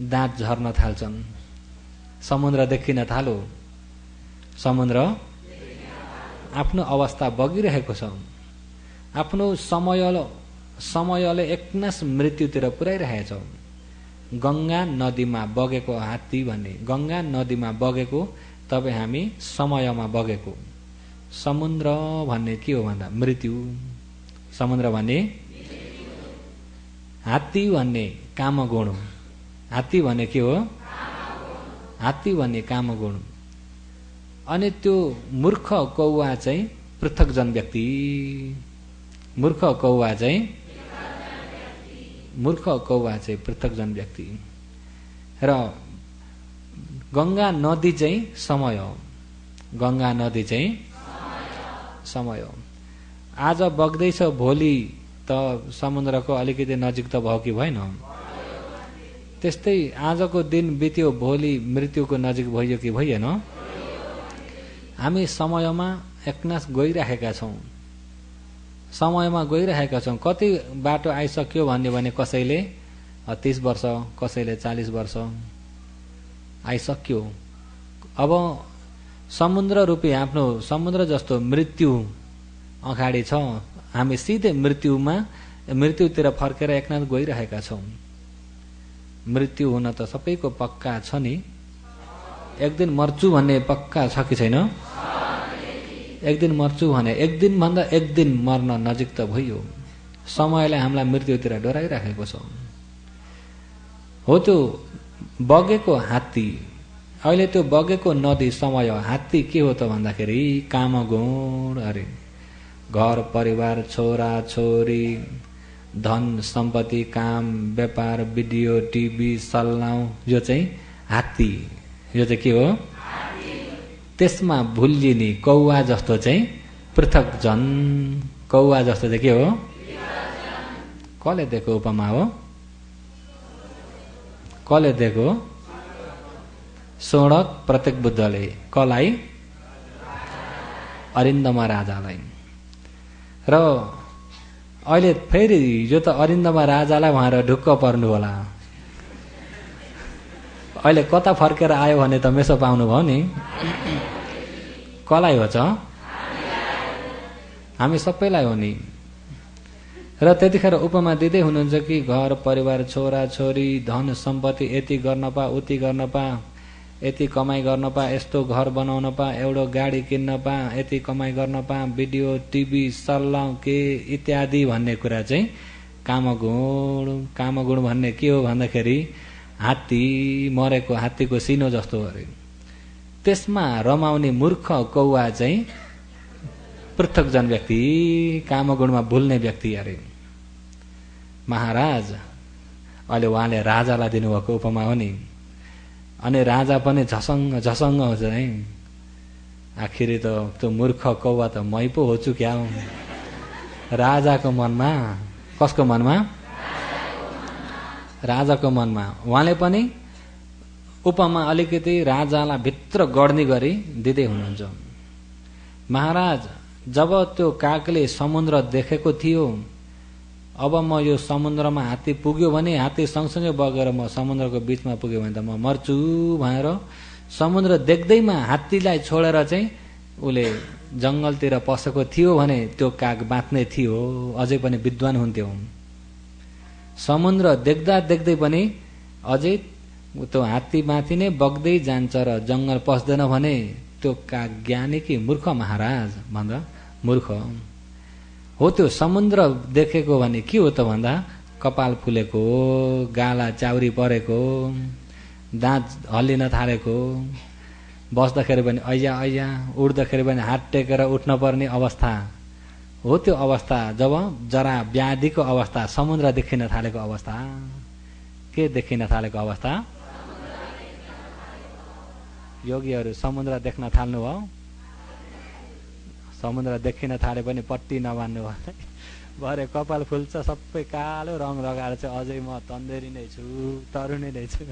दाँत झर्न थाल्छन्। समुद्र देखिन थालो। समुद्र आफ्नो अवस्था बगिरहेको छ। आफ्नो समयले एकनास मृत्युतिर पुर्याइरहेछ। गंगा नदीमा बगेको हात्ती भन्ने गंगा नदीमा बगेको तपाईँ हामी समयमा बगेको। समुद्र भन्ने के हो भन्दा मृत्यु। समुद्र भन्ने हात्ती भन्ने कामगुण। हात्ती भन्ने के हो? हात्ती भन्ने कामगुण। अनि त्यो मूर्ख कौवा चाहिँ पृथकजन व्यक्ति। मूर्ख कौवा चाहिँ पृथकजन व्यक्ति। र गंगा नदी चाहिँ समय हो। गंगा नदी चाहिँ समय हो। आज बग्दैछ, भोलि त समुद्रको अलिकति नजिक त भयो कि भएन? त्यस्तै आजको दिन बित्यो, भोलि मृत्युको नजिक भयो कि भएन? हामी समयमा एकनास गइरहेका छौँ। समयमा गइरहेका छौँ। कति बाटो आइसक्यो भन्ने भने कसैले 30 वर्ष, कसैले 40 वर्ष आइसक्यो। अब समुद्र रूपी आफ्नो समुद्र जस्तो मृत्यु अगाडि छ। हामी सिधै मृत्युतिर फर्केर एकनाथ गइरहेका छौँ। मृत्यु हुन त सबैको पक्का छ नि। एक दिन मर्छु भन्ने पक्का छ कि छैन? एक दिन मर्छु भने एक दिन भन्दा एक दिन मर्न नजिक त भयो। समयले हामीलाई मृत्युतिर डराइराखेको छ। हो त्यो बगेको हात्ती। अहिले त्यो बगेको नदी समय। हात्ती के हो त भन्दाखेरि कामगुण। अरे घर परिवार, छोरा छोरी, धन सम्पत्ति, काम व्यापार, भिडियो टिभी सल्लाउ, यो चाहिँ हात्ती। यो चाहिँ के हो? त्यसमा भुल्लिने कौवा जस्तो चाहिँ पृथक जन। कौवा जस्तो चाहिँ के हो? कसले दिएको उपमा हो? कसले दिएको? सोणक प्रत्येक बुद्धले। कसलाई? अरिन्दमा राजालाई। र अहिले फेरि यो त अरिन्दमा राजालाई उहाँहरू ढुक्क पर्नु होला। अहिले कता फर्केर आयो भने त मेसो पाउनु भयो नि। कसलाई हो त? हामी सबैलाई हो नि। र त्यतिखेर उपमा दिँदै हुनुहुन्छ कि घर परिवार, छोरा छोरी, धन सम्पत्ति, यति गर्न पा, उति गर्न पा, यति कमाइ गर्न पा, यस्तो घर बनाउन पा, एउटा गाडी किन्न पा, यति कमाइ गर्न पा, भिडियो टिभी सल्लाउ के इत्यादि भन्ने कुरा चाहिँ कामगुण। कामगुण भन्ने के हो भन्दाखेरि हात्ती, मरेको हात्तीको सिनो जस्तो अरे। त्यसमा रमाउने मूर्ख कौवा चाहिँ पृथकजन व्यक्ति, कामगुणमा भुल्ने व्यक्ति अरे। महाराज अहिले उहाँले राजालाई दिनुभएको उपमा हो नि। अनि राजा पनि झसङ्ग झसङ्ग हुन्छ है। आखिरी त त्यो मूर्ख कौवा त मै पो होछु क्या हो। राजाको मनमा, कसको मनमा? राजाको मनमा। उहाँले पनि उपमा अलिकति राजालाई भित्र गड्ने गरी दिँदै हुनुहुन्छ। महाराज जब त्यो कागले समुद्र देखेको थियो, अब म यो समुद्रमा हात्ती पुग्यो भने, हात्ती सँगसँगै बगेर म समुद्रको बिचमा पुग्यो भने त म मर्छु भनेर समुद्र देख्दैमा हात्तीलाई छोडेर चाहिँ उसले जङ्गलतिर पसेको थियो भने त्यो काग बाँच्ने थियो, अझै पनि विद्वान हुन्थ्यो। समुद्र देख्दा देख्दै पनि अझै त्यो हात्ती माथि नै बग्दै जान्छ र जङ्गल पस्दैन भने त्यो काग ज्ञानी कि मूर्ख महाराज भन्दा मूर्ख हो। त्यो समुद्र देखेको भने के हो त भन्दा कपाल फुलेको, गाला चाउरी परेको, दाँत हल्लिन थालेको, बस्दाखेरि पनि ऐया ऐया, उठ्दाखेरि पनि हात टेकेर उठ्न पर्ने अवस्था हो। त्यो अवस्था जब जरा व्याधिको अवस्था, समुद्र देखिन थालेको अवस्था। के देखिन थालेको अवस्था? योगीहरू समुद्र देख्न थाल्नु भयो। समुद्र देखिन थाले पनि पट्टी नबान्नु भयो। भरे कपाल फुल्छ, सबै कालो रङ लगाएर चाहिँ अझै म तन्देरी नै छु, तरुणी नै छु।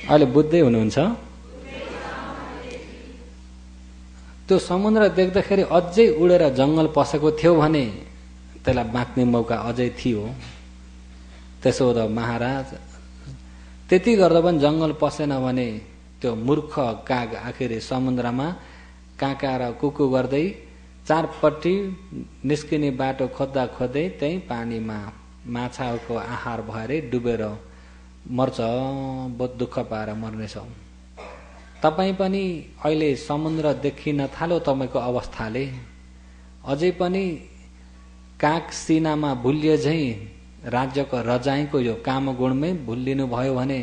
अहिले बुझ्दै हुनुहुन्छ? त्यो समुद्र देख्दाखेरि अझै उडेर जङ्गल पसेको थियो भने त्यसलाई बाँच्ने मौका अझै थियो। त्यसो त महाराज त्यति गर्दा पनि जङ्गल पसेन भने त्यो मूर्ख काग आखिर समुद्रमा काका र कुकु गर्दै चारपट्टि निस्किने बाटो खोज्दा खोज्दै त्यही पानीमा माछाको आहार भएर डुबेर मर्छ। बहुत दुःख पाएर मर्नेछ। तपाईँ पनि अहिले समुद्र देखिन थाल्यो तपाईँको अवस्थाले। अझै पनि काग सिनामा भुलिए झैँ राज्यको रजाइको यो कामगुणमै भुलिनु भयो भने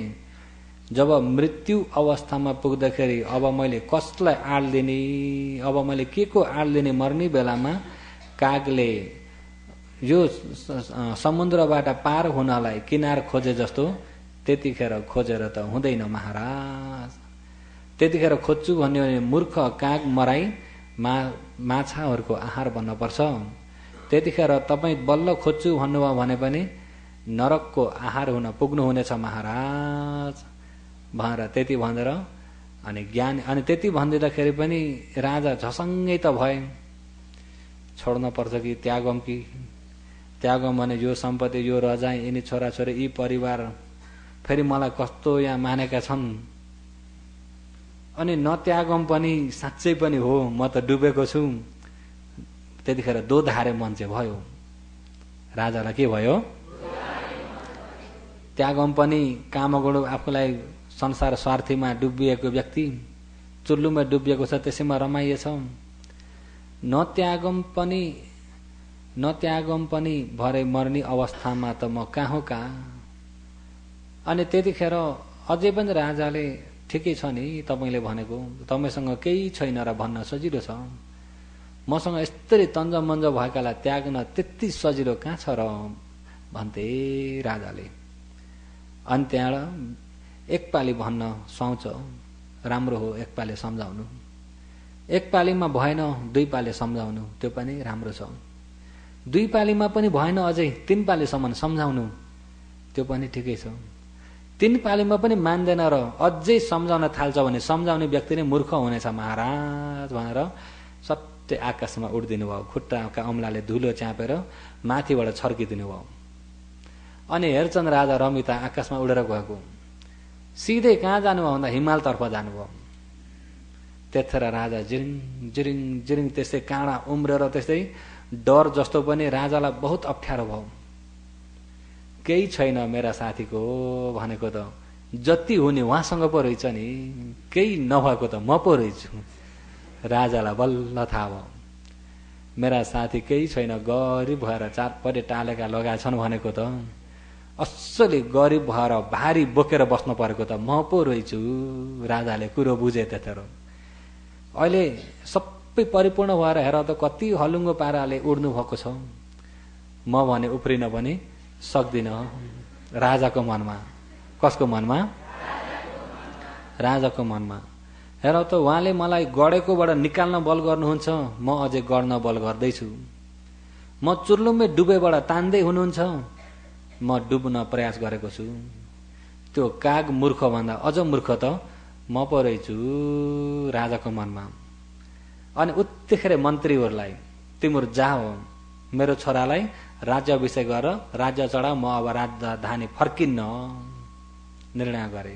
जब मृत्यु अवस्थामा पुग्दाखेरि अब मैले कसलाई आड दिने, अब मैले के को आड दिने मर्ने बेलामा कागले यो समुद्रबाट पार हुनलाई किनार खोजे जस्तो त्यतिखेर खोजेर त हुँदैन महाराज। त्यतिखेर खोज्छु भन्यो भने मूर्ख काग मराई माछाहरूको आहार बन्न पर्छ। त्यतिखेर तपाईँ बल्ल खोज्छु भन्नुभयो भने पनि नरकको आहार हुन पुग्नु हुनेछ महाराज भनेर त्यति भनेर अनि ज्ञान अनि त्यति भनिदिँदाखेरि पनि राजा झसङ्गै त भए। छोड्न पर्छ कि त्यागौँ कि? त्यागौँ भने यो सम्पत्ति, यो रजाई, यिनी छोराछोरी, यी परिवार फेरि मलाई कस्तो यहाँ मानेका छन्। अनि नत्यागौँ पनि साँच्चै पनि हो म त डुबेको छु। त्यतिखेर दोधारे मन चाहिँ भयो राजालाई। के भयो? त्यागौँ पनि कामगुण आफूलाई संसार स्वार्थीमा डुबिएको व्यक्ति चुल्लुमा डुबिएको छ, त्यसैमा रमाइएछ। नत्यागौँ पनि भरे मर्ने अवस्थामा त म कहाँ हो कहाँ। अनि त्यतिखेर अझै पनि राजाले ठिकै छ नि तपाईँले भनेको, तपाईँसँग केही छैन र भन्न सजिलो छ। मसँग यस्तरी तन्जमन्ज भएकालाई त्याग्न त्यति सजिलो कहाँ छ र भन्थे राजाले। अनि त्यहाँबाट एकपाली भन्न सुहाउँछ, राम्रो हो एकपाली सम्झाउनु। एकपालीमा भएन दुई पाली सम्झाउनु, त्यो पनि राम्रो छ। दुई पालीमा पनि भएन अझै तीन पालीसम्म सम्झाउनु, त्यो पनि ठिकै छ। तीन पालीमा पनि मान्दैन र अझै सम्झाउन थाल्छ भने सम्झाउने व्यक्ति नै मूर्ख हुनेछ महाराज भनेर सट्टै आकाशमा उड्दिनु भयो। खुट्टाका औँलाले धुलो च्यापेर माथिबाट छर्किदिनु भयो। अनि हेर्छन् राजा रमिता आकाशमा उडेर गएको। सिधै कहाँ जानुभयो भन्दा हिमालतर्फ जानुभयो। त्यतिखेर राजा जिरिङ जिरिङ जिरिङ त्यस्तै काँडा उम्रेर त्यस्तै डर जस्तो पनि राजालाई बहुत अप्ठ्यारो भयो। केही छैन मेरा साथीको भनेको त जति हुने उहाँसँग पो रहेछ नि, केही नभएको त म पो रहेछु। राजालाई बल्ल थाहा भयो मेरा साथी केही छैन, गरिब भएर चारपट्टि टालेका लगाएछन् भनेको त असली गरिब भएर भारी बोकेर बस्नु परेको त म पो रहेछु। राजाले कुरो बुझे। त्यतिखेर अहिले सबै परिपूर्ण भएर हेर त कति हलुङ्गो पाराले उड्नु भएको छ। म भने उफ्रिन पनि सक्दिन। राजाको मनमा। कसको मनमा? राजाको मनमा। हेर त उहाँले मलाई गडेकोबाट निकाल्न बल गर्नुहुन्छ, म अझै गर्न बल गर्दैछु। म चुर्लुम्मे डुबेबाट तान्दै हुनुहुन्छ, म डुब्न प्रयास गरेको छु। त्यो काग मूर्ख भन्दा अझ मूर्ख त म पो रहेछु राजाको मनमा। अनि उत्तिखेर मन्त्रीहरूलाई तिम्रो जाओ मेरो छोरालाई राज्याभिषेक गरेर राज्य चढा, म अब राजधानी फर्किन्न निर्णय गरे।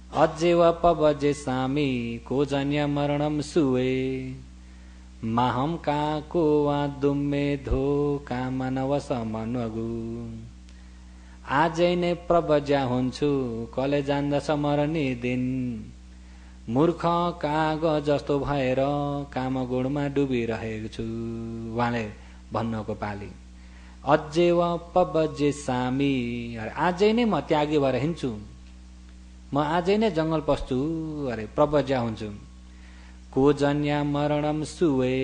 अजेव पवजे सामी को जन्य मरणम सुवे माहम काको वा दुम्मे धो कामनवस मनगु आजै नै प्रबज्या हुन्छु कले जान्दछ मर्ने दिन मूर्ख काग जस्तो भएर कामगुणमा डुबिरहेको छु। उहाँले भन्नको पाली अजेव पवजे सामी, आजै नै म त्यागी भएर हिँड्छु, म आजै नै जंगल पस्छु अरे प्रबज्या हुन्छु। को जन्या मरणम सुवे,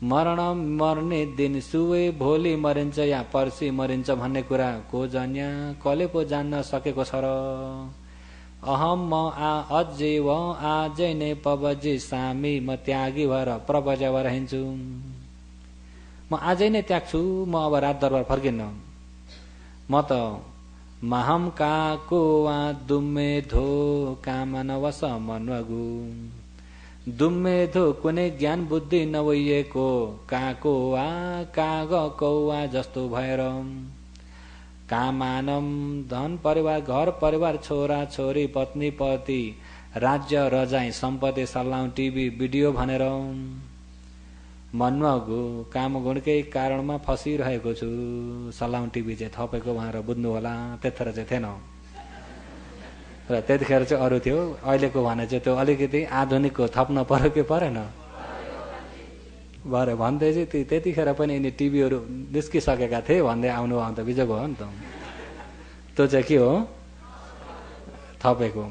मरण मर्ने दिन सुवे, भोलि मरिन्छ या पर्सि मरिन्छ भन्ने कुरा को जन्या कसले पो जान्न सकेको छ र। अहम म अजेव आजै नै पवजे सामी, म त्यागी भएर प्रबज्या भएर हिँड्छु, म आजै नै त्याग्छु, म अब राज दरबार फर्किन्न। म त महम काको वा दुम्मे धो कामनवस मनगु, दुम्मे धो कुनै ज्ञान बुद्धि नभइएको काको वा काग कौवा जस्तो भएर कामानम धन परिवार घर परिवार छोरा छोरी पत्नी पति राज्य रजाई सम्पत्ति सल्लाह टिभी भिडियो भनेर मनमा काम गुणकै कारणमा फसिरहेको छु। सल्लाह टिभी चाहिँ थपेको भनेर बुझ्नु होला, त्यतिखेर चाहिँ थिएन र त्यतिखेर चाहिँ अरू थियो। अहिलेको भने चाहिँ त्यो अलिकति आधुनिकको थप्न पर्यो कि परेन भरे भन्दै चाहिँ त्यतिखेर पनि यिनी टिभीहरू निस्किसकेका थिए भन्दै आउनु अन्त बिजोग हो नि त। त्यो चाहिँ के हो थपेको।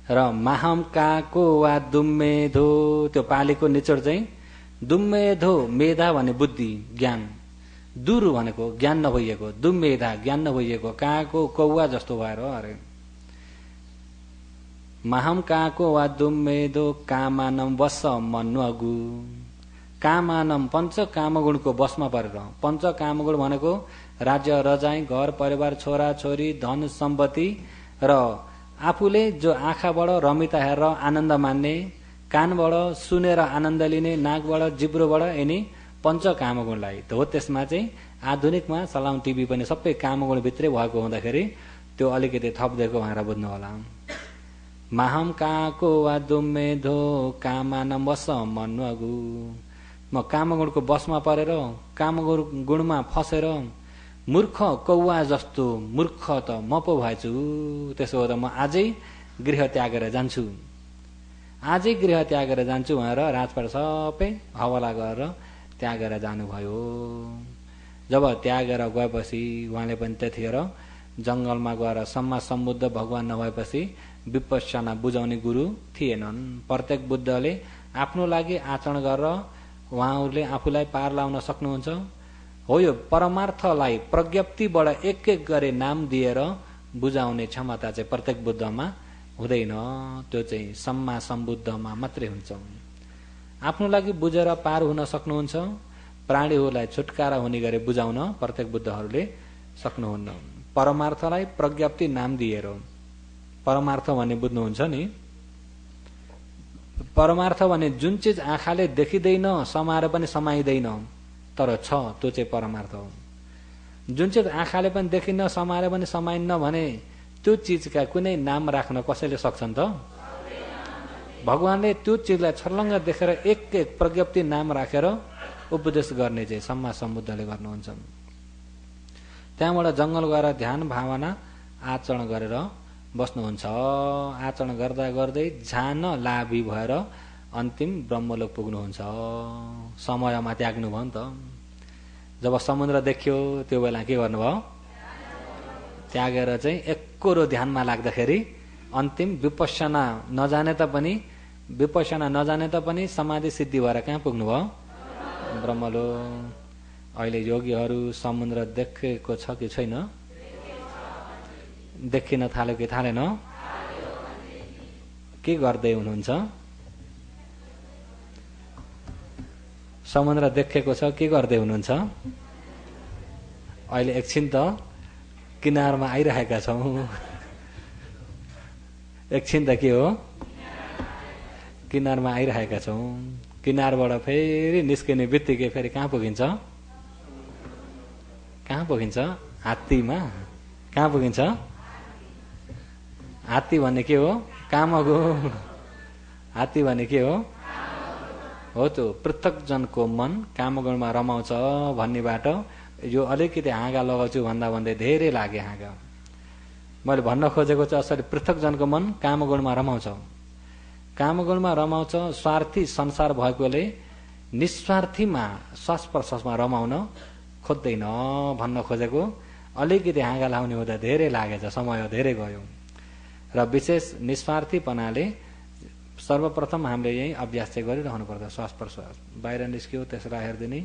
र महामकाको वा दुम्मेधो त्यो पालीको निचोड चाहिँ दुम्मेधो मेधा भने बुद्धि ज्ञान, दुर भनेको ज्ञान नभइएको, दुम्मेधा ज्ञान नभइएको, काको कौवा जस्तो भएर अरे महाम काको वा दुम्मेधो कामानम वश मन्वगु। कामानम पञ्च कामगुणको वशमा परेर, पञ्च कामगुण भनेको राज्य रजाई घर परिवार छोरा छोरी धन सम्पत्ति र आफूले जो आँखाबाट रमिता हेरेर आनन्द मान्ने, कानबाट सुनेर आनन्द लिने, नाकबाट जिब्रोबाट यिनी पञ्च कामगुणलाई हो। त्यसमा चाहिँ आधुनिकमा सलाम टिभी पनि सबै कामगुण भित्रै भएको हुँदाखेरि त्यो अलिकति थप्दिएको भनेर बुझ्नु होला। महाम काको वा दुम्मेधो कामानम वश मन्वगु। म कामगुणको बसमा परेर कामगुणमा फसेर मूर्ख कौवा जस्तो मूर्ख त म पो भएछु। त्यसो हो त म आजै गृह त्यागेर जान्छु, आजै गृह त्यागेर जान्छु भनेर राजपाट सबै हवाला गरेर त्यागेर जानुभयो। जब त्यागेर गएपछि उहाँले पनि त्यतिखेर जंगलमा गएर सम्मा सम्बुद्ध भगवान नभएपछि विपश्यना बुझाउने गुरु थिएनन्। प्रत्येक बुद्धले आफ्नो लागि आचरण गरेर उहाँहरूले आफूलाई पार लाउन सक्नुहुन्छ। हो यो परमार्थलाई प्रज्ञप्तिबाट एक एक गरी नाम दिएर बुझाउने क्षमता चाहिँ प्रत्येक बुद्धमा हुँदैन, त्यो चाहिँ सम्मा सम्बुद्धमा मात्रै हुन्छ। आफ्नो लागि बुझेर पार हुन सक्नुहुन्छ, प्राणीहरूलाई छुटकारा हुने गरी बुझाउन प्रत्येक बुद्धहरूले सक्नुहुन्न। परमार्थलाई प्रज्ञप्ति नाम दिएर, परमार्थ भन्ने बुझ्नुहुन्छ नि, परमार्थ भने जुन चिज आँखाले देखिँदैन समाएर पनि समाइँदैन तर छ, त्यो चाहिँ परमार्थ हो। जुन चिज आँखाले पनि देखिन्न समाएर पनि समाइन्न भने त्यो चिजका कुनै नाम राख्न कसैले सक्छन् त? भगवानले त्यो चिजलाई छर्लङ्ग देखेर एक एक प्रज्ञप्ति नाम राखेर उपदेश गर्ने चाहिँ सम्मा सम्बुद्धले गर्नुहुन्छ। त्यहाँबाट जंगल गएर ध्यान भावना आचरण गरेर बस्नुहुन्छ। आचरण गर्दा गर्दै झान लाभी भएर अन्तिम ब्रह्मलोक पुग्नुहुन्छ। समयमा त्याग्नु भयो नि त। जब समुद्र देखियो त्यो बेला के गर्नुभयो? त्यागेर चाहिँ एकरो ध्यानमा लाग्दाखेरि अन्तिम विपश्यना नजाने तापनि समाधि सिद्धि भएर कहाँ पुग्नुभयो? ब्रह्मलोक। अहिले योगीहरू समुद्र देखेको छ कि छैन? देखिन थाल्यो कि थालेन? के गर्दै हुनुहुन्छ? समुद्र देखेको छ, के गर्दै हुनुहुन्छ? अहिले एकछिन त किनारमा आइरहेका छौँ। एकछिन त के हो? किनारमा आइरहेका छौँ। किनारबाट फेरि निस्किने बित्तिकै फेरि कहाँ पुगिन्छ? कहाँ पुगिन्छ? हात्तीमा। कहाँ पुगिन्छ? हात्ती भन्ने के हो? कामगुण। हात्ती भन्ने के हो? हो त पृथक जनको मन कामगुणमा रमाउँछ भन्नेबाट यो अलिकति हाँगा लगाउँछु भन्दा भन्दै धेरै लागे हाँगा। मैले भन्न खोजेको चाहिँ असली पृथक जनको मन कामगुणमा रमाउँछ। कामगुणमा रमाउँछ, स्वार्थी संसार भएकोले निस्वार्थीमा श्वास प्रश्वासमा रमाउन खोज्दैन भन्न खोजेको। अलिकति हाँगा लाउने हुँदा धेरै लागेछ, समय धेरै गयो। र विशेष निस्वार्थीपनाले सर्वप्रथम हामीले यही अभ्यास चाहिँ गरिरहनु पर्छ। श्वास प्रश्वास बाहिर निस्क्यो त्यसलाई हेरिदिने,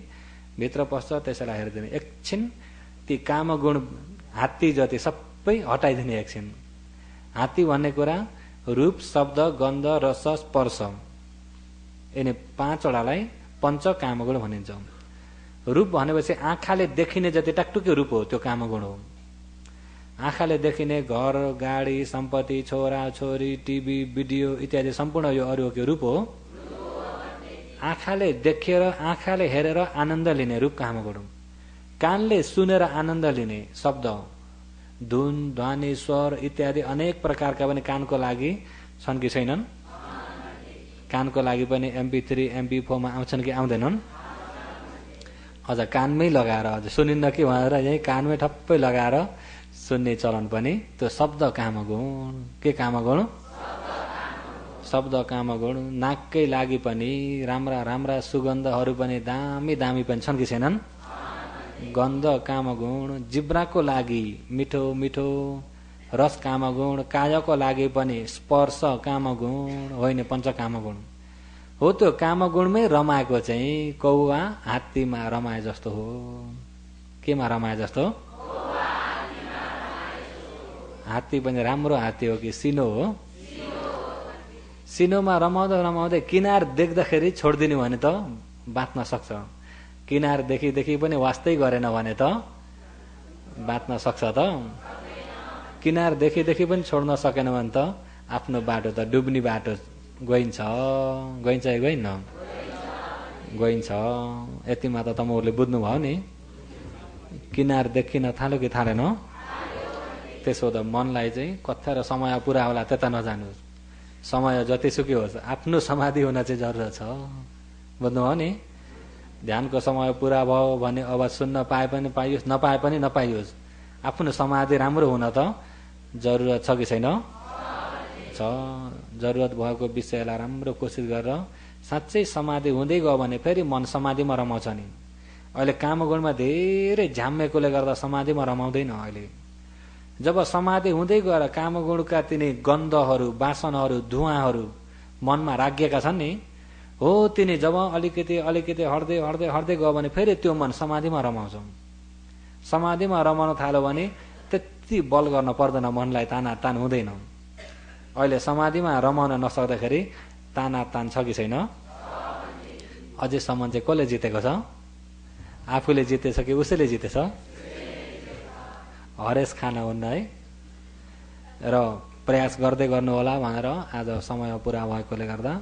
भित्र पस्छ त्यसलाई हेरिदिने। एकछिन ती कामगुण हात्ती जति सबै हटाइदिने। एकछिन हात्ती भन्ने कुरा रूप शब्द गन्ध रस स्पर्श यिनी पाँचवटालाई पञ्च कामगुण भनिन्छ। रूप भनेपछि आँखाले देखिने जति टाकटुके रूप हो त्यो कामगुण हो। आँखाले देखिने घर गाडी सम्पत्ति छोरा छोरी टिभी भिडियो इत्यादि सम्पूर्ण यो अरू के रूप हो? आँखाले देखेर आँखाले हेरेर आनन्द लिने रूप कामगुण। कानले सुनेर आनन्द लिने शब्द, धुन, ध्वनि, स्वर इत्यादि अनेक प्रकारका पनि कानको लागि छन् कि छैनन्? कानको लागि पनि MP3 MP4 मा आउँछन् कि आउँदैनन्? अझ कानमै लगाएर अझ सुनिन्न कि भनेर यही कानमै ठप्पै लगाएर सुन्ने चलन पनि त्यो शब्द कामगुण। के कामगुण? शब्द कामगुण। नाककै लागि पनि राम्रा राम्रा सुगन्धहरू पनि दामी दामी पनि छन् कि छैनन्? गन्ध कामगुण। जिब्राको लागि मिठो मिठो रस कामगुण। कायको लागि पनि स्पर्श कामगुण होइन, पञ्च कामगुण हो। त्यो कामगुणमै रमाएको चाहिँ कौवा हात्तीमा रमाए जस्तो हो। केमा रमाए जस्तो? हात्ती पनि राम्रो हात्ती हो कि सिनो हो? सिनोमा रमाउँदै रमाउँदै किनार देख्दाखेरि छोडिदिने भने त बाँच्न सक्छ। किनार देखि पनि वास्तै गरेन भने त बाँच्न सक्छ त? किनार देखि पनि छोड्न सकेन भने त आफ्नो बाटो त डुब्ने बाटो गइन्छ। गइन्छ कि गइन्न? गइन्छ। यतिमा त तपाईँहरूले बुझ्नुभयो नि। किनार देखिन थाल्यो कि थालेन? त्यसो त मनलाई चाहिँ कथ्या र समय पुरा होला त्यता नजानुहोस्। समय जतिसुकै होस् आफ्नो समाधि हुन चाहिँ जरुरत छ। बुझ्नुभयो नि? ध्यानको समय पुरा भयो भने अब सुन्न पाए पनि पाइयोस्, नपाए पनि नपाइयोस्, आफ्नो समाधि राम्रो हुन त जरुरत छ कि छैन? छ। जरुरत भएको विषयलाई राम्रो कोसिस गरेर साँच्चै समाधि हुँदै गयो भने फेरि मन समाधिमा रमाउँछ नि। अहिले कामगुणमा धेरै झ्याम्मेकोले गर्दा समाधिमा रमाउँदैन। अहिले जब समाधि हुँदै गएर कामगुणका तिनी गन्धहरू, वासनाहरू, धुवाहरू मनमा राखिएका छन् नि, हो तिनी जब अलिकति अलिकति हट्दै हट्दै हट्दै गयो भने फेरि त्यो मन समाधिमा रमाउँछ। समाधिमा रमाउन थाल्यो भने त्यति बल गर्न पर्दैन, मनलाई तानातान हुँदैन। अहिले समाधिमा रमाउन नसक्दाखेरि तानातान छ कि छैन? अझैसम्म चाहिँ कसले जितेको छ? आफूले जितेछ कि उसैले जितेछ? हरेस खाना हुन्न है। र प्रयास गर्दै गर्नु होला भनेर आज समय पुरा भएकोले गर्दा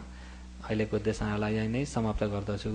अहिलेको देशनालाई यही नै समाप्त गर्दछु।